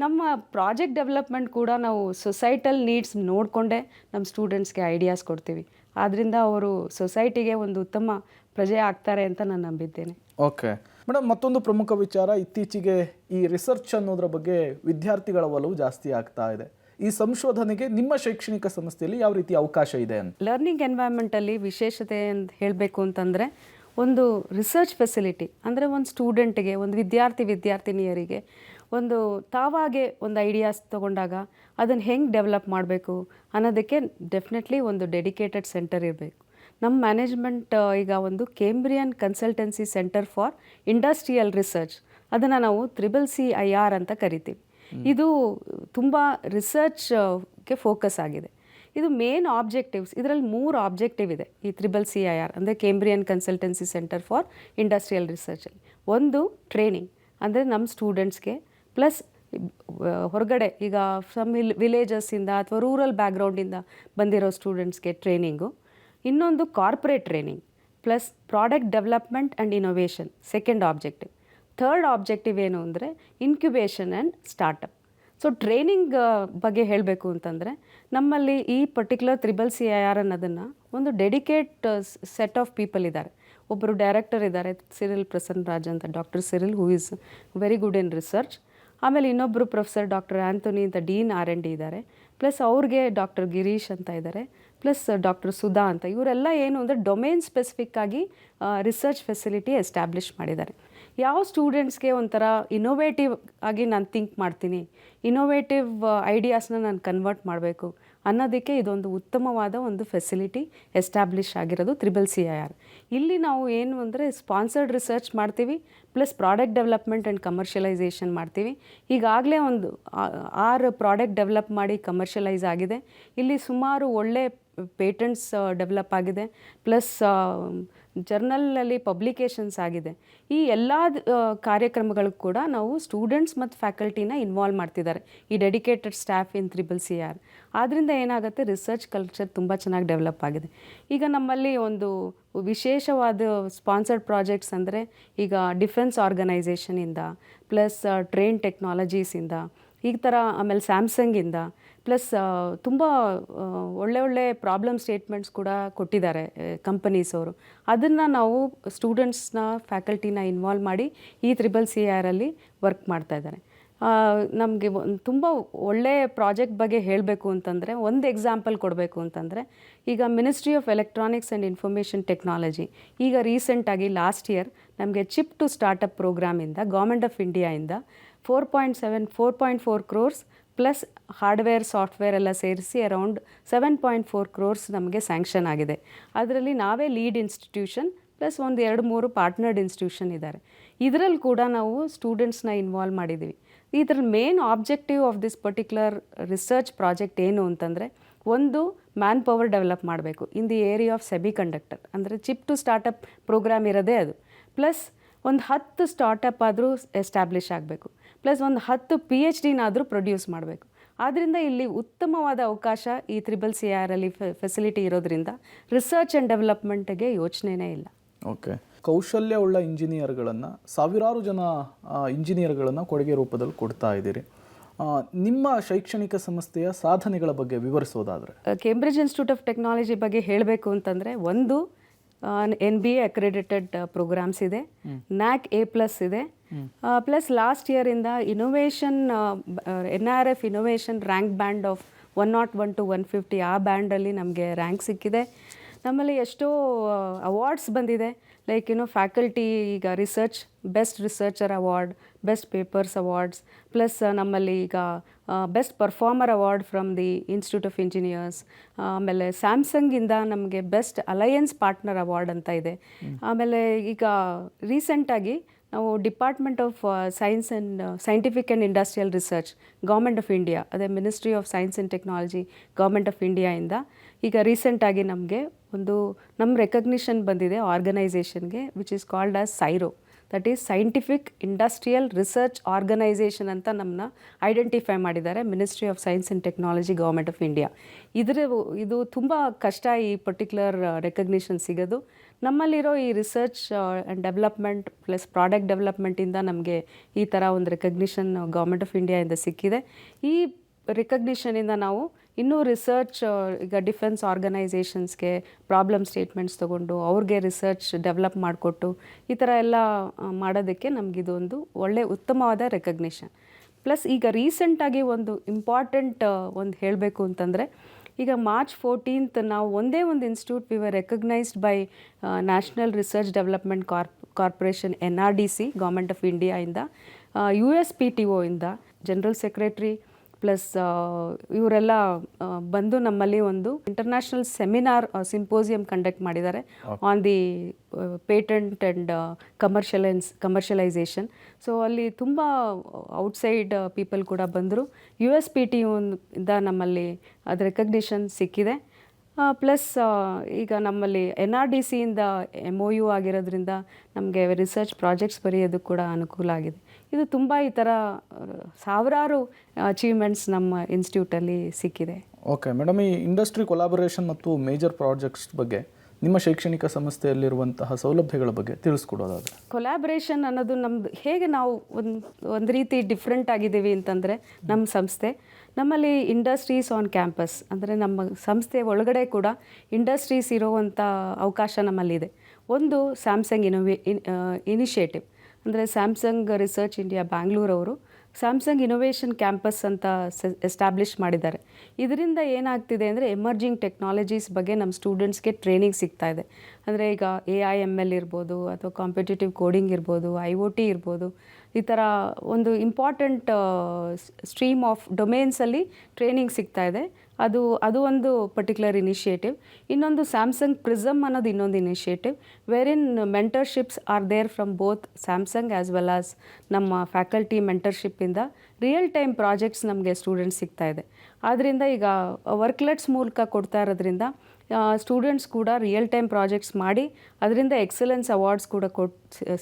ನಮ್ಮ ಪ್ರಾಜೆಕ್ಟ್ ಡೆವಲಪ್ಮೆಂಟ್ ಕೂಡ ನಾವು ಸೊಸೈಟಲ್ ನೀಡ್ಸ್ ನೋಡಿಕೊಂಡೇ ನಮ್ಮ ಸ್ಟೂಡೆಂಟ್ಸ್ಗೆ ಐಡಿಯಾಸ್ ಕೊಡ್ತೀವಿ. ಆದ್ದರಿಂದ ಅವರು ಸೊಸೈಟಿಗೆ ಒಂದು ಉತ್ತಮ ಪ್ರಜೆ ಆಗ್ತಾರೆ ಅಂತ ನಾನು ನಂಬಿದ್ದೇನೆ. ಓಕೆ ಮೇಡಮ್, ಮತ್ತೊಂದು ಪ್ರಮುಖ ವಿಚಾರ, ಇತ್ತೀಚೆಗೆ ಈ ರಿಸರ್ಚ್ ಅನ್ನೋದ್ರ ಬಗ್ಗೆ ವಿದ್ಯಾರ್ಥಿಗಳ ಒಲವು ಜಾಸ್ತಿ ಆಗ್ತಾ ಇದೆ. ಈ ಸಂಶೋಧನೆಗೆ ನಿಮ್ಮ ಶೈಕ್ಷಣಿಕ ಸಂಸ್ಥೆಯಲ್ಲಿ ಯಾವ ರೀತಿ ಅವಕಾಶ ಇದೆ ಅಂತ? ಲರ್ನಿಂಗ್ ಎನ್ವೈರ್ಮೆಂಟಲ್ಲಿ ವಿಶೇಷತೆ ಅಂತ ಹೇಳಬೇಕು ಅಂತಂದರೆ ಒಂದು ರಿಸರ್ಚ್ ಫೆಸಿಲಿಟಿ ಅಂದರೆ ಒಂದು ಸ್ಟೂಡೆಂಟಿಗೆ, ಒಂದು ವಿದ್ಯಾರ್ಥಿನಿಯರಿಗೆ ಒಂದು ತಾವಾಗೆ ಒಂದು ಐಡಿಯಾಸ್ ತೊಗೊಂಡಾಗ ಅದನ್ನು ಹೆಂಗೆ ಡೆವಲಪ್ ಮಾಡಬೇಕು ಅನ್ನೋದಕ್ಕೆ ಡೆಫಿನೆಟ್ಲಿ ಒಂದು ಡೆಡಿಕೇಟೆಡ್ ಸೆಂಟರ್ ಇರಬೇಕು. ನಮ್ಮ ಮ್ಯಾನೇಜ್ಮೆಂಟ್ ಈಗ ಒಂದು Cambrian consultancy centre for industrial research, ಅದನ್ನು ನಾವು CCIR ಅಂತ ಕರಿತೀವಿ. ಇದು ತುಂಬ ರಿಸರ್ಚ್ಗೆ ಫೋಕಸ್ ಆಗಿದೆ. ಇದು ಮೇನ್ ಆಬ್ಜೆಕ್ಟಿವ್ಸ್, ಇದರಲ್ಲಿ 3 ಆಬ್ಜೆಕ್ಟಿವ್ ಇದೆ ಈ CCIR ಅಂದರೆ Cambrian consultancy centre for industrial ರಿಸರ್ಚಲ್ಲಿ. ಒಂದು ಟ್ರೈನಿಂಗ್ ಅಂದರೆ ನಮ್ಮ ಸ್ಟೂಡೆಂಟ್ಸ್ಗೆ, ಪ್ಲಸ್ ಹೊರಗಡೆ ಈಗ ಸಮ್ ವಿಲೇಜಸ್ಸಿಂದ ಅಥವಾ ರೂರಲ್ ಬ್ಯಾಕ್ಗ್ರೌಂಡಿಂದ ಬಂದಿರೋ ಸ್ಟೂಡೆಂಟ್ಸ್ಗೆ ಟ್ರೈನಿಂಗು. ಇನ್ನೊಂದು corporate training, plus product development and innovation second objective. Third objective ಏನು ಅಂದರೆ incubation and startup. So training ಬಗ್ಗೆ ಹೇಳಬೇಕು ಅಂತಂದರೆ ನಮ್ಮಲ್ಲಿ ಈ ಪರ್ಟಿಕ್ಯುಲರ್ CCIR ಅನ್ನೋದನ್ನು ಒಂದು ಡೆಡಿಕೇಟ್ ಸೆಟ್ ಆಫ್ ಪೀಪಲ್ ಇದ್ದಾರೆ. ಒಬ್ಬರು ಡೈರೆಕ್ಟರ್ ಇದ್ದಾರೆ, ಸಿರಿಲ್ ಪ್ರಸನ್ನರಾಜ್ ಅಂತ, doctor Cyril, who is very good in research. ಆಮೇಲೆ ಇನ್ನೊಬ್ಬರು ಪ್ರೊಫೆಸರ್ ಡಾಕ್ಟರ್ ಆ್ಯಂಥೋನಿ ಅಂತ, ಡೀನ್ R&D ಇದ್ದಾರೆ. ಪ್ಲಸ್ ಅವ್ರಿಗೆ ಡಾಕ್ಟರ್ ಗಿರೀಶ್ ಅಂತ ಇದ್ದಾರೆ, ಪ್ಲಸ್ ಡಾಕ್ಟರ್ ಸುಧಾ ಅಂತ. ಇವರೆಲ್ಲ ಏನು ಅಂದರೆ ಡೊಮೇನ್ ಸ್ಪೆಸಿಫಿಕ್ ಆಗಿ ರಿಸರ್ಚ್ ಫೆಸಿಲಿಟಿ ಎಸ್ಟಾಬ್ಲಿಷ್ ಮಾಡಿದ್ದಾರೆ. ಯಾವ ಸ್ಟೂಡೆಂಟ್ಸ್ಗೆ ಒಂಥರ ಇನೋವೇಟಿವ್ ಆಗಿ ನಾನು ಥಿಂಕ್ ಮಾಡ್ತೀನಿ, ಇನೋವೇಟಿವ್ ಐಡಿಯಾಸ್ನ ನಾನು ಕನ್ವರ್ಟ್ ಮಾಡಬೇಕು ಅನ್ನೋದಕ್ಕೆ ಇದೊಂದು ಉತ್ತಮವಾದ ಒಂದು ಫೆಸಿಲಿಟಿ ಎಸ್ಟಾಬ್ಲಿಷ್ ಆಗಿರೋದು CCIR. ಇಲ್ಲಿ ನಾವು ಏನು ಅಂದರೆ ಸ್ಪಾನ್ಸರ್ಡ್ ರಿಸರ್ಚ್ ಮಾಡ್ತೀವಿ, plus product development and commercialisation ಮಾಡ್ತೀವಿ. ಈಗಾಗಲೇ ಒಂದು 6 ಪ್ರಾಡಕ್ಟ್ ಡೆವಲಪ್ ಮಾಡಿ ಕಮರ್ಷಿಯಲೈಸ್ ಆಗಿದೆ. ಇಲ್ಲಿ ಸುಮಾರು ಒಳ್ಳೆ ಪೇಟೆಂಟ್ಸ್ ಡೆವಲಪ್ ಆಗಿದೆ, ಪ್ಲಸ್ ಜರ್ನಲಲ್ಲಿ ಪಬ್ಲಿಕೇಶನ್ಸ್ ಆಗಿದೆ. ಈ ಎಲ್ಲ ಕಾರ್ಯಕ್ರಮಗಳಿಗೂ ಕೂಡ ನಾವು ಸ್ಟೂಡೆಂಟ್ಸ್ ಮತ್ತು ಫ್ಯಾಕಲ್ಟಿನ ಇನ್ವಾಲ್ವ್ ಮಾಡ್ತಿದ್ದಾರೆ ಈ ಡೆಡಿಕೇಟೆಡ್ ಸ್ಟಾಫ್ ಇನ್ CCIR. ಆದ್ದರಿಂದ ಏನಾಗುತ್ತೆ, ರಿಸರ್ಚ್ ಕಲ್ಚರ್ ತುಂಬ ಚೆನ್ನಾಗಿ ಡೆವಲಪ್ ಆಗಿದೆ. ಈಗ ನಮ್ಮಲ್ಲಿ ಒಂದು ವಿಶೇಷವಾದ ಸ್ಪಾನ್ಸರ್ಡ್ ಪ್ರಾಜೆಕ್ಟ್ಸ್ ಅಂದರೆ ಈಗ ಡಿಫೆನ್ಸ್ ಆರ್ಗನೈಸೇಷನಿಂದ, ಪ್ಲಸ್ ಟ್ರೈನ್ ಟೆಕ್ನಾಲಜೀಸಿಂದ, ಈ ಥರ. ಆಮೇಲೆ ಸ್ಯಾಮ್ಸಂಗಿಂದ ಪ್ಲಸ್ ತುಂಬ ಒಳ್ಳೆ ಪ್ರಾಬ್ಲಮ್ ಸ್ಟೇಟ್ಮೆಂಟ್ಸ್ ಕೂಡ ಕೊಟ್ಟಿದ್ದಾರೆ ಕಂಪನೀಸ್ ಅವರು. ಅದನ್ನು ನಾವು ಸ್ಟೂಡೆಂಟ್ಸ್ನ ಫ್ಯಾಕಲ್ಟಿನ ಇನ್ವಾಲ್ವ್ ಮಾಡಿ ಈ CCCRಲ್ಲಿ ವರ್ಕ್ ಮಾಡ್ತಾ ಇದ್ದಾರೆ. ನಮಗೆ ತುಂಬ ಒಳ್ಳೆಯ ಪ್ರಾಜೆಕ್ಟ್ ಬಗ್ಗೆ ಹೇಳಬೇಕು ಅಂತಂದರೆ, ಒಂದು ಎಕ್ಸಾಂಪಲ್ ಕೊಡಬೇಕು ಅಂತಂದರೆ, ಈಗ ministry of electronics and information technology ಈಗ ರೀಸೆಂಟಾಗಿ ಲಾಸ್ಟ್ ಇಯರ್ ನಮಗೆ ಚಿಪ್ ಟು ಸ್ಟಾರ್ಟಪ್ ಪ್ರೋಗ್ರಾಮಿಂದ ಗೌರ್ಮೆಂಟ್ ಆಫ್ ಇಂಡಿಯಾಯಿಂದ 4.4 crores ಪ್ಲಸ್ ಹಾರ್ಡ್ವೇರ್ ಸಾಫ್ಟ್ವೇರ್ ಎಲ್ಲ ಸೇರಿಸಿ ಅರೌಂಡ್ 7.4 crores ನಮಗೆ ಸ್ಯಾಂಕ್ಷನ್ ಆಗಿದೆ. ಅದರಲ್ಲಿ ನಾವೇ ಲೀಡ್ ಇನ್ಸ್ಟಿಟ್ಯೂಷನ್ ಪ್ಲಸ್ ಒಂದು 2-3 ಪಾರ್ಟ್ನರ್ಡ್ ಇನ್ಸ್ಟಿಟ್ಯೂಷನ್ ಇದ್ದಾರೆ. ಇದರಲ್ಲಿ ಕೂಡ ನಾವು ಸ್ಟೂಡೆಂಟ್ಸ್ನ ಇನ್ವಾಲ್ವ್ ಮಾಡಿದ್ದೀವಿ. ಇದರ main objective of this particular research project ಏನು ಅಂತಂದರೆ, ಒಂದು ಮ್ಯಾನ್ ಪವರ್ ಡೆವಲಪ್ ಮಾಡಬೇಕು in the area of semi conductor, ಅಂದರೆ ಚಿಪ್ ಟು ಸ್ಟಾರ್ಟಪ್ ಪ್ರೋಗ್ರಾಮ್ ಇರೋದೇ ಅದು. ಪ್ಲಸ್ ಒಂದು 10 ಸ್ಟಾರ್ಟಪ್ ಆದರೂ ಎಸ್ಟಾಬ್ಲಿಷ್ ಆಗಬೇಕು, ಪ್ಲಸ್ ಒಂದು 10 PhDನಾದರೂ ಪ್ರೊಡ್ಯೂಸ್ ಮಾಡಬೇಕು. ಆದ್ದರಿಂದ ಇಲ್ಲಿ ಉತ್ತಮವಾದ ಅವಕಾಶ ಈ CCCRಲ್ಲಿ ಫೆಸಿಲಿಟಿ ಇರೋದ್ರಿಂದ ರಿಸರ್ಚ್ ಆ್ಯಂಡ್ ಡೆವಲಪ್ಮೆಂಟ್ಗೆ ಯೋಚನೆನೇ ಇಲ್ಲ. ಓಕೆ, ಕೌಶಲ್ಯವುಳ್ಳ ಇಂಜಿನಿಯರ್ಗಳನ್ನು, ಸಾವಿರಾರು ಜನ ಇಂಜಿನಿಯರ್ಗಳನ್ನು ಕೊಡುಗೆ ರೂಪದಲ್ಲಿ ಕೊಡ್ತಾ ಇದ್ದೀರಿ. ನಿಮ್ಮ ಶೈಕ್ಷಣಿಕ ಸಂಸ್ಥೆಯ ಸಾಧನೆಗಳ ಬಗ್ಗೆ ವಿವರಿಸೋದಾದರೆ? ಕೇಂಬ್ರಿಡ್ಜ್ ಇನ್ಸ್ಟಿಟ್ಯೂಟ್ ಆಫ್ ಟೆಕ್ನಾಲಜಿ ಬಗ್ಗೆ ಹೇಳಬೇಕು ಅಂತಂದರೆ, ಒಂದು NBA ಅಕ್ರೆಡಿಟೆಡ್ ಪ್ರೋಗ್ರಾಮ್ಸ್ ಇದೆ, NAC A+ ಇದೆ, ಪ್ಲಸ್ ಲಾಸ್ಟ್ ಇಯರಿಂದ innovation NRF innovation rank band of 101 to 150 ಆ ಬ್ಯಾಂಡಲ್ಲಿ ನಮಗೆ ರ್ಯಾಂಕ್ ಸಿಕ್ಕಿದೆ. ನಮ್ಮಲ್ಲಿ ಎಷ್ಟೋ ಅವಾರ್ಡ್ಸ್ ಬಂದಿದೆ, ಲೈಕ್ ಫ್ಯಾಕಲ್ಟಿ ಈಗ best researcher award, best papers awards, plus ನಮ್ಮಲ್ಲಿ ಈಗ best performer award from the institute of engineers. ಆಮೇಲೆ ಸ್ಯಾಮ್ಸಂಗಿಂದ ನಮಗೆ ಬೆಸ್ಟ್ ಅಲಯನ್ಸ್ ಪಾರ್ಟ್ನರ್ ಅವಾರ್ಡ್ ಅಂತ ಇದೆ. ಆಮೇಲೆ ಈಗ ರೀಸೆಂಟಾಗಿ ನಾವು department of science and scientific and industrial research government of India, ಅದೇ ministry of science and technology government of ಇಂಡಿಯಾಯಿಂದ ಈಗ ರೀಸೆಂಟಾಗಿ ನಮಗೆ ನಮ್ಮ ರೆಕಗ್ನಿಷನ್ ಬಂದಿದೆ ಆರ್ಗನೈಸೇಷನ್ಗೆ, which is called as SIRO, that is scientific industrial research organisation ಅಂತ ನಮ್ಮನ್ನ ಐಡೆಂಟಿಫೈ ಮಾಡಿದ್ದಾರೆ ministry of science and technology government of India. ಇದು ತುಂಬ ಕಷ್ಟ ಈ ಪರ್ಟಿಕ್ಯುಲರ್ ರೆಕಗ್ನಿಷನ್ ಸಿಗೋದು. ನಮ್ಮಲ್ಲಿರೋ ಈ research and development plus product ಡೆವಲಪ್ಮೆಂಟಿಂದ ನಮಗೆ ಈ ಥರ ಒಂದು ರೆಕಗ್ನಿಷನ್ ಗೌರ್ಮೆಂಟ್ ಆಫ್ ಇಂಡಿಯಾಯಿಂದ ಸಿಕ್ಕಿದೆ. ಈ ರೆಕಗ್ನಿಷನಿಂದ ನಾವು ಇನ್ನೂ ರಿಸರ್ಚ್ ಈಗ ಡಿಫೆನ್ಸ್ ಆರ್ಗನೈಸೇಷನ್ಸ್ಗೆ ಪ್ರಾಬ್ಲಮ್ ಸ್ಟೇಟ್ಮೆಂಟ್ಸ್ ತೊಗೊಂಡು ಅವ್ರಿಗೆ ರಿಸರ್ಚ್ ಡೆವಲಪ್ ಮಾಡಿಕೊಟ್ಟು ಈ ಥರ ಎಲ್ಲ ಮಾಡೋದಕ್ಕೆ ನಮಗಿದೊಂದು ಉತ್ತಮವಾದ ರೆಕಗ್ನಿಷನ್. ಪ್ಲಸ್ ಈಗ ರೀಸೆಂಟಾಗಿ ಒಂದು ಇಂಪಾರ್ಟೆಂಟ್ ಒಂದು ಹೇಳಬೇಕು ಅಂತಂದರೆ, ಈಗ March 14th ನಾವು ಒಂದೇ ಒಂದು institute we were recognised by national research development corporation NRDC government of ಇಂಡಿಯಾಯಿಂದ, USPTO ಇಂದ ಜನರಲ್ ಸೆಕ್ರೆಟ್ರಿ ಪ್ಲಸ್ ಇವರೆಲ್ಲ ಬಂದು ನಮ್ಮಲ್ಲಿ ಒಂದು ಇಂಟರ್ನ್ಯಾಷನಲ್ ಸೆಮಿನಾರ್ ಸಿಂಪೋಸಿಯಂ ಕಂಡಕ್ಟ್ ಮಾಡಿದ್ದಾರೆ on the patent and commercialisation. So ಅಲ್ಲಿ ತುಂಬ ಔಟ್ಸೈಡ್ ಪೀಪಲ್ ಕೂಡ ಬಂದರು. USPTO ಇಂದ ನಮ್ಮಲ್ಲಿ ಅದು ರೆಕಗ್ನಿಷನ್ ಸಿಕ್ಕಿದೆ. ಪ್ಲಸ್ ಈಗ ನಮ್ಮಲ್ಲಿ NRDCಯಿಂದ MOU ಆಗಿರೋದ್ರಿಂದ ನಮಗೆ ರಿಸರ್ಚ್ ಪ್ರಾಜೆಕ್ಟ್ಸ್ ಬರೆಯೋದು ಕೂಡ ಅನುಕೂಲ ಆಗಿದೆ. ಇದು ತುಂಬ ಈ ಥರ ಸಾವಿರಾರು ಅಚೀವ್ಮೆಂಟ್ಸ್ ನಮ್ಮ ಇನ್ಸ್ಟಿಟ್ಯೂಟಲ್ಲಿ ಸಿಕ್ಕಿದೆ. ಓಕೆ ಮೇಡಮ್, ಈ ಇಂಡಸ್ಟ್ರಿ ಕೊಲಾಬರೇಷನ್ ಮತ್ತು ಮೇಜರ್ ಪ್ರಾಜೆಕ್ಟ್ಸ್ ಬಗ್ಗೆ ನಿಮ್ಮ ಶೈಕ್ಷಣಿಕ ಸಂಸ್ಥೆಯಲ್ಲಿರುವಂತಹ ಸೌಲಭ್ಯಗಳ ಬಗ್ಗೆ ತಿಳಿಸ್ಕೊಡೋದಾದರೆ? ಕೊಲಾಬ್ರೇಷನ್ ಅನ್ನೋದು ನಮ್ಮದು ಹೇಗೆ ನಾವು ಒಂದು ರೀತಿ ಡಿಫ್ರೆಂಟ್ ಆಗಿದ್ದೀವಿ ಅಂತಂದರೆ, ನಮ್ಮ ಸಂಸ್ಥೆ ನಮ್ಮಲ್ಲಿ ಇಂಡಸ್ಟ್ರೀಸ್ ಆನ್ ಕ್ಯಾಂಪಸ್, ಅಂದರೆ ನಮ್ಮ ಸಂಸ್ಥೆ ಒಳಗಡೆ ಕೂಡ ಇಂಡಸ್ಟ್ರೀಸ್ ಇರೋವಂಥ ಅವಕಾಶ ನಮ್ಮಲ್ಲಿದೆ. ಒಂದು ಸ್ಯಾಮ್ಸಂಗ್ ಇನಿಷಿಯೇಟಿವ್, ಅಂದರೆ ಸ್ಯಾಮ್ಸಂಗ್ ರಿಸರ್ಚ್ ಇಂಡಿಯಾ ಬ್ಯಾಂಗ್ಳೂರವರು ಸ್ಯಾಮ್ಸಂಗ್ ಇನೋವೇಷನ್ ಕ್ಯಾಂಪಸ್ ಅಂತ ಎಸ್ಟಾಬ್ಲಿಷ್ ಮಾಡಿದ್ದಾರೆ. ಇದರಿಂದ ಏನಾಗ್ತಿದೆ ಅಂದರೆ ಎಮರ್ಜಿಂಗ್ ಟೆಕ್ನಾಲಜೀಸ್ ಬಗ್ಗೆ ನಮ್ಮ ಸ್ಟೂಡೆಂಟ್ಸ್ಗೆ ಟ್ರೈನಿಂಗ್ ಸಿಗ್ತಾ ಇದೆ. ಅಂದರೆ ಈಗ AI/ML ಇರ್ಬೋದು, ಅಥವಾ ಕಾಂಪಿಟೇಟಿವ್ ಕೋಡಿಂಗ್ ಇರ್ಬೋದು, IoT ಇರ್ಬೋದು, ಈ ಥರ ಒಂದು ಇಂಪಾರ್ಟೆಂಟ್ ಸ್ಟ್ರೀಮ್ ಆಫ್ ಡೊಮೇನ್ಸಲ್ಲಿ ಟ್ರೈನಿಂಗ್ ಸಿಗ್ತಾ ಇದೆ. ಅದು ಒಂದು ಪರ್ಟಿಕ್ಯುಲರ್ ಇನಿಷಿಯೇಟಿವ್. ಇನ್ನೊಂದು ಸ್ಯಾಮ್ಸಂಗ್ ಪ್ರಿಸಮ್ ಅನ್ನೋದು ಇನ್ನೊಂದು initiative, where in mentorships are there from both Samsung as well as ನಮ್ಮ ಫ್ಯಾಕಲ್ಟಿ ಮೆಂಟರ್ಶಿಪ್ಪಿಂದ ರಿಯಲ್ ಟೈಮ್ ಪ್ರಾಜೆಕ್ಟ್ಸ್ ನಮಗೆ ಸ್ಟೂಡೆಂಟ್ಸ್ ಸಿಗ್ತಾ ಇದೆ. ಆದ್ದರಿಂದ ಈಗ ವರ್ಕ್ಲೆಟ್ಸ್ ಮೂಲಕ ಕೊಡ್ತಾ ಇರೋದ್ರಿಂದ ಸ್ಟೂಡೆಂಟ್ಸ್ ಕೂಡ ರಿಯಲ್ ಟೈಮ್ ಪ್ರಾಜೆಕ್ಟ್ಸ್ ಮಾಡಿ ಅದರಿಂದ ಎಕ್ಸಲೆನ್ಸ್ ಅವಾರ್ಡ್ಸ್ ಕೂಡ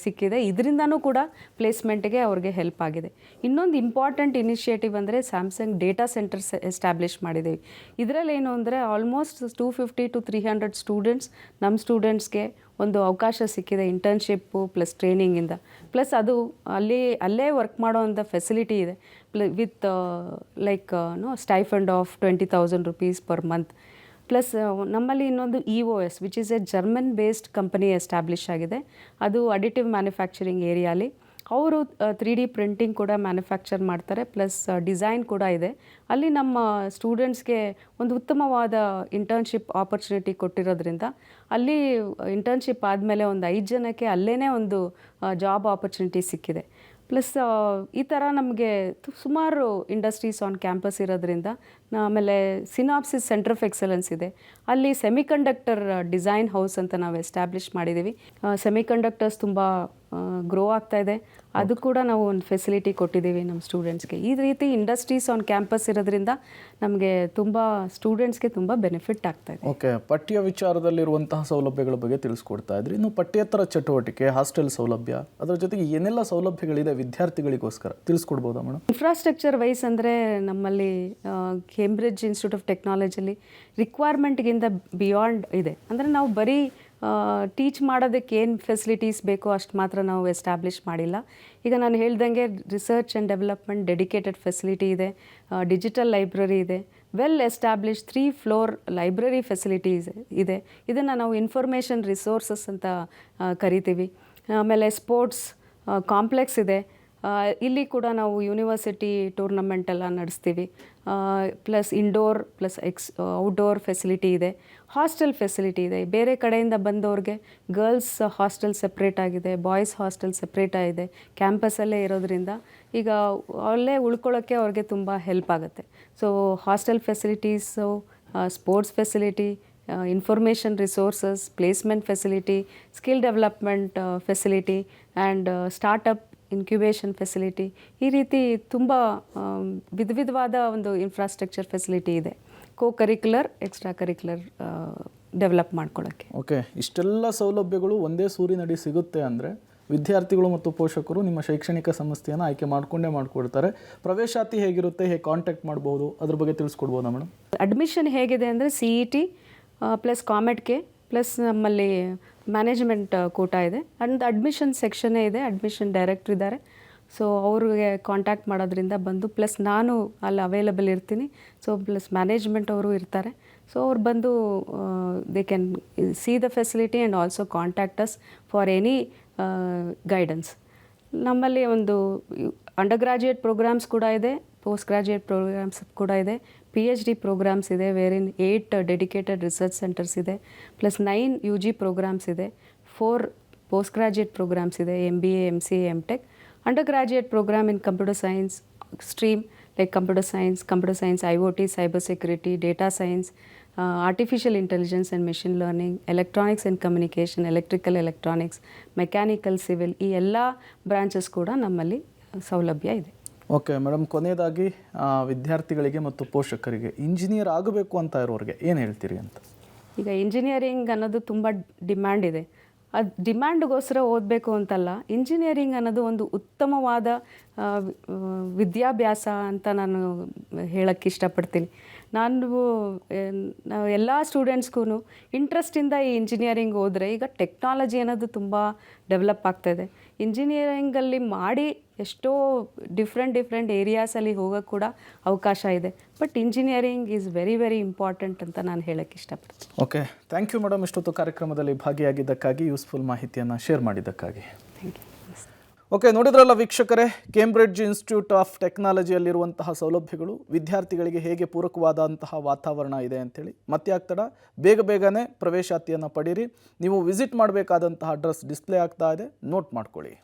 ಸಿಕ್ಕಿದೆ. ಇದರಿಂದನೂ ಕೂಡ ಪ್ಲೇಸ್ಮೆಂಟ್ಗೆ ಅವ್ರಿಗೆ ಹೆಲ್ಪ್ ಆಗಿದೆ. ಇನ್ನೊಂದು ಇಂಪಾರ್ಟೆಂಟ್ ಇನಿಷಿಯೇಟಿವ್ ಅಂದರೆ ಸ್ಯಾಮ್ಸಂಗ್ ಡೇಟಾ ಸೆಂಟರ್ಸ್ ಎಸ್ಟಾಬ್ಲಿಷ್ ಮಾಡಿದ್ದೀವಿ. ಇದರಲ್ಲಿ ಏನು ಅಂದರೆ ಆಲ್ಮೋಸ್ಟ್ 250 to 300 ಸ್ಟೂಡೆಂಟ್ಸ್ ನಮ್ಮ ಸ್ಟೂಡೆಂಟ್ಸ್ಗೆ ಒಂದು ಅವಕಾಶ ಸಿಕ್ಕಿದೆ ಇಂಟರ್ನ್ಶಿಪ್ಪು ಪ್ಲಸ್ ಟ್ರೈನಿಂಗಿಂದ. ಪ್ಲಸ್ ಅದು ಅಲ್ಲೇ ವರ್ಕ್ ಮಾಡೋವಂಥ ಫೆಸಿಲಿಟಿ ಇದೆ with stipend of 20,000 rupees per month. Plus ನಮ್ಮಲ್ಲಿ ಇನ್ನೊಂದು EOS which is A German based company establish ಆಗಿದೆ. ಅದು ಅಡಿಟಿವ್ ಮ್ಯಾನುಫ್ಯಾಕ್ಚರಿಂಗ್ ಏರಿಯಾಲಿ ಅವರು 3D ಪ್ರಿಂಟಿಂಗ್ ಕೂಡ ಮ್ಯಾನುಫ್ಯಾಕ್ಚರ್ ಮಾಡ್ತಾರೆ, ಪ್ಲಸ್ ಡಿಸೈನ್ ಕೂಡ ಇದೆ. ಅಲ್ಲಿ ನಮ್ಮ ಸ್ಟೂಡೆಂಟ್ಸ್ಗೆ ಒಂದು ಉತ್ತಮವಾದ ಇಂಟರ್ನ್ಶಿಪ್ ಆಪರ್ಚುನಿಟಿ ಕೊಟ್ಟಿರೋದ್ರಿಂದ ಅಲ್ಲಿ ಇಂಟರ್ನ್ಶಿಪ್ ಆದಮೇಲೆ ಒಂದು 5 ಜನಕ್ಕೆ ಅಲ್ಲೇ ಒಂದು ಜಾಬ್ ಆಪರ್ಚುನಿಟಿ ಸಿಕ್ಕಿದೆ. ಪ್ಲಸ್ ಈ ಥರ ನಮಗೆ ಸುಮಾರು ಇಂಡಸ್ಟ್ರೀಸ್ ಆನ್ ಕ್ಯಾಂಪಸ್ ಇರೋದ್ರಿಂದ ಆಮೇಲೆ ಸಿನಾಪ್ಸಿಸ್ ಸೆಂಟರ್ ಆಫ್ ಎಕ್ಸಲೆನ್ಸ್ ಇದೆ. ಅಲ್ಲಿ ಸೆಮಿಕಂಡಕ್ಟರ್ ಡಿಸೈನ್ ಹೌಸ್ ಅಂತ ನಾವು ಎಸ್ಟಾಬ್ಲಿಷ್ ಮಾಡಿದ್ದೀವಿ. ಸೆಮಿಕಂಡಕ್ಟರ್ಸ್ ತುಂಬ ಗ್ರೋ ಆಗ್ತಾ ಇದೆ, ಅದು ಕೂಡ ನಾವು ಒಂದು ಫೆಸಿಲಿಟಿ ಕೊಟ್ಟಿದ್ದೀವಿ ನಮ್ಮ ಸ್ಟೂಡೆಂಟ್ಸ್ಗೆ. ಈ ರೀತಿ ಇಂಡಸ್ಟ್ರೀಸ್ ಆನ್ ಕ್ಯಾಂಪಸ್ ಇರೋದ್ರಿಂದ ನಮಗೆ ತುಂಬ ಸ್ಟೂಡೆಂಟ್ಸ್ಗೆ ತುಂಬ ಬೆನಿಫಿಟ್ ಆಗ್ತಾ ಇದೆ. ಓಕೆ, ಪಠ್ಯ ವಿಚಾರದಲ್ಲಿರುವಂತಹ ಸೌಲಭ್ಯಗಳ ಬಗ್ಗೆ ತಿಳಿಸ್ಕೊಡ್ತಾ ಇದ್ರಿ. ಇನ್ನು ಪಠ್ಯೇತರ ಚಟುವಟಿಕೆ, ಹಾಸ್ಟೆಲ್ ಸೌಲಭ್ಯ, ಅದರ ಜೊತೆಗೆ ಏನೆಲ್ಲ ಸೌಲಭ್ಯಗಳಿದೆ ವಿದ್ಯಾರ್ಥಿಗಳಿಗೋಸ್ಕರ ತಿಳಿಸ್ಕೊಡ್ಬೋದಾ ಮೇಡಮ್? ಇನ್ಫ್ರಾಸ್ಟ್ರಕ್ಚರ್ ವೈಸ್ ಅಂದರೆ ನಮ್ಮಲ್ಲಿ ಕೇಂಬ್ರಿಡ್ಜ್ ಇನ್ಸ್ಟಿಟ್ಯೂಟ್ ಆಫ್ ಟೆಕ್ನಾಲಜಿಲಿ ರಿಕ್ವೈರ್ಮೆಂಟ್ಗಿಂತ ಬಿಯಾಂಡ್ ಇದೆ. ಅಂದರೆ ನಾವು ಬರೀ ಟೀಚ್ ಮಾಡೋದಕ್ಕೆ ಏನು ಫೆಸಿಲಿಟೀಸ್ ಬೇಕೋ ಅಷ್ಟು ಮಾತ್ರ ನಾವು ಎಸ್ಟಾಬ್ಲಿಷ್ ಮಾಡಿಲ್ಲ. ಈಗ ನಾನು ಹೇಳ್ದಂಗೆ research and development dedicated facility ಇದೆ, ಡಿಜಿಟಲ್ ಲೈಬ್ರರಿ ಇದೆ, well establish 3 floor library facilities ಇದೆ. ಇದನ್ನು ನಾವು ಇನ್ಫಾರ್ಮೇಷನ್ ರಿಸೋರ್ಸಸ್ ಅಂತ ಕರಿತೀವಿ. ಆಮೇಲೆ ಸ್ಪೋರ್ಟ್ಸ್ ಕಾಂಪ್ಲೆಕ್ಸ್ ಇದೆ. ಇಲ್ಲಿ ಕೂಡ ನಾವು ಯೂನಿವರ್ಸಿಟಿ ಟೂರ್ನಮೆಂಟ್ ಎಲ್ಲ ನಡೆಸ್ತೀವಿ. Plus indoor plus outdoor facility ಇದೆ. ಹಾಸ್ಟೆಲ್ ಫೆಸಿಲಿಟಿ ಇದೆ. ಬೇರೆ ಕಡೆಯಿಂದ ಬಂದವ್ರಿಗೆ ಗರ್ಲ್ಸ್ ಹಾಸ್ಟೆಲ್ ಸೆಪ್ರೇಟ್ ಆಗಿದೆ, ಬಾಯ್ಸ್ ಹಾಸ್ಟೆಲ್ ಸೆಪ್ರೇಟ್ ಆಗಿದೆ. ಕ್ಯಾಂಪಸಲ್ಲೇ ಇರೋದ್ರಿಂದ ಈಗ ಅಲ್ಲೇ ಉಳ್ಕೊಳ್ಳೋಕ್ಕೆ ಅವ್ರಿಗೆ ತುಂಬ ಹೆಲ್ಪ್ ಆಗುತ್ತೆ. So hostel facilities, sports facility, information resources, placement facility, skill development facility and startup incubation facility, ಈ ರೀತಿ ತುಂಬ ವಿಧವಾದ ಒಂದು ಇನ್ಫ್ರಾಸ್ಟ್ರಕ್ಚರ್ ಫೆಸಿಲಿಟಿ ಇದೆ ಕರಿಕ್ಯುಲರ್ ಎಕ್ಸ್ಟ್ರಾ ಕರಿಕ್ಯುಲರ್ ಡೆವಲಪ್ ಮಾಡ್ಕೊಳ್ಳೋಕ್ಕೆ. ಓಕೆ, ಇಷ್ಟೆಲ್ಲ ಸೌಲಭ್ಯಗಳು ಒಂದೇ ಸೂರಿನಡಿ ಸಿಗುತ್ತೆ ಅಂದರೆ ವಿದ್ಯಾರ್ಥಿಗಳು ಮತ್ತು ಪೋಷಕರು ನಿಮ್ಮ ಶೈಕ್ಷಣಿಕ ಸಂಸ್ಥೆಯನ್ನು ಆಯ್ಕೆ ಮಾಡಿಕೊಡ್ತಾರೆ. ಪ್ರವೇಶಾತಿ ಹೇಗಿರುತ್ತೆ, ಹೇಗೆ ಕಾಂಟ್ಯಾಕ್ಟ್ ಮಾಡ್ಬೋದು, ಅದ್ರ ಬಗ್ಗೆ ತಿಳಿಸ್ಕೊಡ್ಬೋದಾ ಮೇಡಮ್? ಅಡ್ಮಿಷನ್ ಹೇಗಿದೆ ಅಂದರೆ CET ಪ್ಲಸ್ ಕಾಮೆಟ್ಗೆ ಪ್ಲಸ್ ನಮ್ಮಲ್ಲಿ ಮ್ಯಾನೇಜ್ಮೆಂಟ್ ಕೋಟಾ ಇದೆ. ಅಂಡ್ ಅಡ್ಮಿಷನ್ ಸೆಕ್ಷನ್ನೇ ಇದೆ, ಅಡ್ಮಿಷನ್ ಡೈರೆಕ್ಟ್ರ್ ಇದ್ದಾರೆ. ಸೊ ಅವ್ರಿಗೆ ಕಾಂಟ್ಯಾಕ್ಟ್ ಮಾಡೋದ್ರಿಂದ ಬಂದು, ಪ್ಲಸ್ ನಾನು ಅಲ್ಲಿ ಅವೈಲಬಲ್ ಇರ್ತೀನಿ. ಸೊ ಪ್ಲಸ್ ಮ್ಯಾನೇಜ್ಮೆಂಟ್ ಅವರು ಇರ್ತಾರೆ. ಸೊ ಅವ್ರು ಬಂದು they can see the facility and also contact us for any guidance. ನಮ್ಮಲ್ಲಿ ಒಂದು ಅಂಡರ್ ಗ್ರಾಜ್ಯುಯೇಟ್ ಪ್ರೋಗ್ರಾಮ್ಸ್ ಕೂಡ ಇದೆ, ಪೋಸ್ಟ್ ಗ್ರಾಜ್ಯುಯೇಟ್ ಪ್ರೋಗ್ರಾಮ್ಸ್ ಕೂಡ ಇದೆ, PhD ಪ್ರೋಗ್ರಾಮ್ಸ್ ಇದೆ, ವೇರಿನ್ 8 ಡೆಡಿಕೇಟೆಡ್ ರಿಸರ್ಚ್ ಸೆಂಟರ್ಸ್ ಇದೆ, ಪ್ಲಸ್ 9 UG ಪ್ರೋಗ್ರಾಮ್ಸ್ ಇದೆ, 4 ಪೋಸ್ಟ್ ಗ್ರಾಜ್ಯುಯೇಟ್ ಪ್ರೋಗ್ರಾಮ್ಸ್ ಇದೆ, MBA, MCA, MTech. Undergraduate programme in computer science stream like computer science, IoT, cyber security, data science, artificial intelligence and machine learning, electronics and communication, electrical electronics, mechanical, civil, ಈ ಎಲ್ಲ ಬ್ರಾಂಚಸ್ ಕೂಡ ನಮ್ಮಲ್ಲಿ ಸೌಲಭ್ಯ ಇದೆ. ಓಕೆ ಮೇಡಮ್, ಕೊನೆಯದಾಗಿ ವಿದ್ಯಾರ್ಥಿಗಳಿಗೆ ಮತ್ತು ಪೋಷಕರಿಗೆ ಇಂಜಿನಿಯರ್ ಆಗಬೇಕು ಅಂತ ಇರೋರಿಗೆ ಏನು ಹೇಳ್ತೀರಿ ಅಂತ? ಈಗ ಇಂಜಿನಿಯರಿಂಗ್ ಅನ್ನೋದು ತುಂಬ ಡಿಮ್ಯಾಂಡ್ ಇದೆ. ಅದು ಡಿಮ್ಯಾಂಡ್ಗೋಸ್ಕರ ಓದಬೇಕು ಅಂತಲ್ಲ, ಇಂಜಿನಿಯರಿಂಗ್ ಅನ್ನೋದು ಒಂದು ಉತ್ತಮವಾದ ವಿದ್ಯಾಭ್ಯಾಸ ಅಂತ ನಾನು ಹೇಳೋಕ್ಕೆ ಇಷ್ಟಪಡ್ತೀನಿ. ನಾವು ಎಲ್ಲ ಸ್ಟೂಡೆಂಟ್ಸ್ಗೂ ಇಂಟ್ರೆಸ್ಟಿಂದ ಈ ಇಂಜಿನಿಯರಿಂಗ್ ಹೋದರೆ, ಈಗ ಟೆಕ್ನಾಲಜಿ ಅನ್ನೋದು ತುಂಬ ಡೆವಲಪ್ ಆಗ್ತಾಯಿದೆ. ಇಂಜಿನಿಯರಿಂಗಲ್ಲಿ ಮಾಡಿ ಎಷ್ಟೋ ಡಿಫ್ರೆಂಟ್ ಏರಿಯಾಸಲ್ಲಿ ಹೋಗೋಕ್ಕೆ ಕೂಡ ಅವಕಾಶ ಇದೆ. But engineering is very very important ಅಂತ ನಾನು ಹೇಳೋಕ್ಕೆ ಇಷ್ಟಪಡ್ತೀನಿ. ಓಕೆ, ಥ್ಯಾಂಕ್ ಯು ಮೇಡಮ್, ಇಷ್ಟೊತ್ತು ಕಾರ್ಯಕ್ರಮದಲ್ಲಿ ಭಾಗಿಯಾಗಿದ್ದಕ್ಕಾಗಿ, ಯೂಸ್ಫುಲ್ ಮಾಹಿತಿಯನ್ನು ಶೇರ್ ಮಾಡಿದ್ದಕ್ಕಾಗಿ. Thank you. ಓಕೆ, ನೋಡಿದ್ರಲ್ಲ ವೀಕ್ಷಕರೇ, ಕೇಂಬ್ರಿಡ್ಜ್ ಇನ್ಸ್ಟಿಟ್ಯೂಟ್ ಆಫ್ ಟೆಕ್ನಾಲಜಿಯಲ್ಲಿರುವಂತಹ ಸೌಲಭ್ಯಗಳು ವಿದ್ಯಾರ್ಥಿಗಳಿಗೆ ಹೇಗೆ ಪೂರಕವಾದಂತಹ ವಾತಾವರಣ ಇದೆ ಅಂಥೇಳಿ. ಮತ್ತೆ ಆಗ್ತಡ ಬೇಗನೆ ಪ್ರವೇಶಾತಿಯನ್ನು ಪಡೀರಿ. ನೀವು ವಿಸಿಟ್ ಮಾಡಬೇಕಾದಂತಹ ಅಡ್ರೆಸ್ ಡಿಸ್ಪ್ಲೇ ಆಗ್ತಾ ಇದೆ, ನೋಟ್ ಮಾಡ್ಕೊಳ್ಳಿ.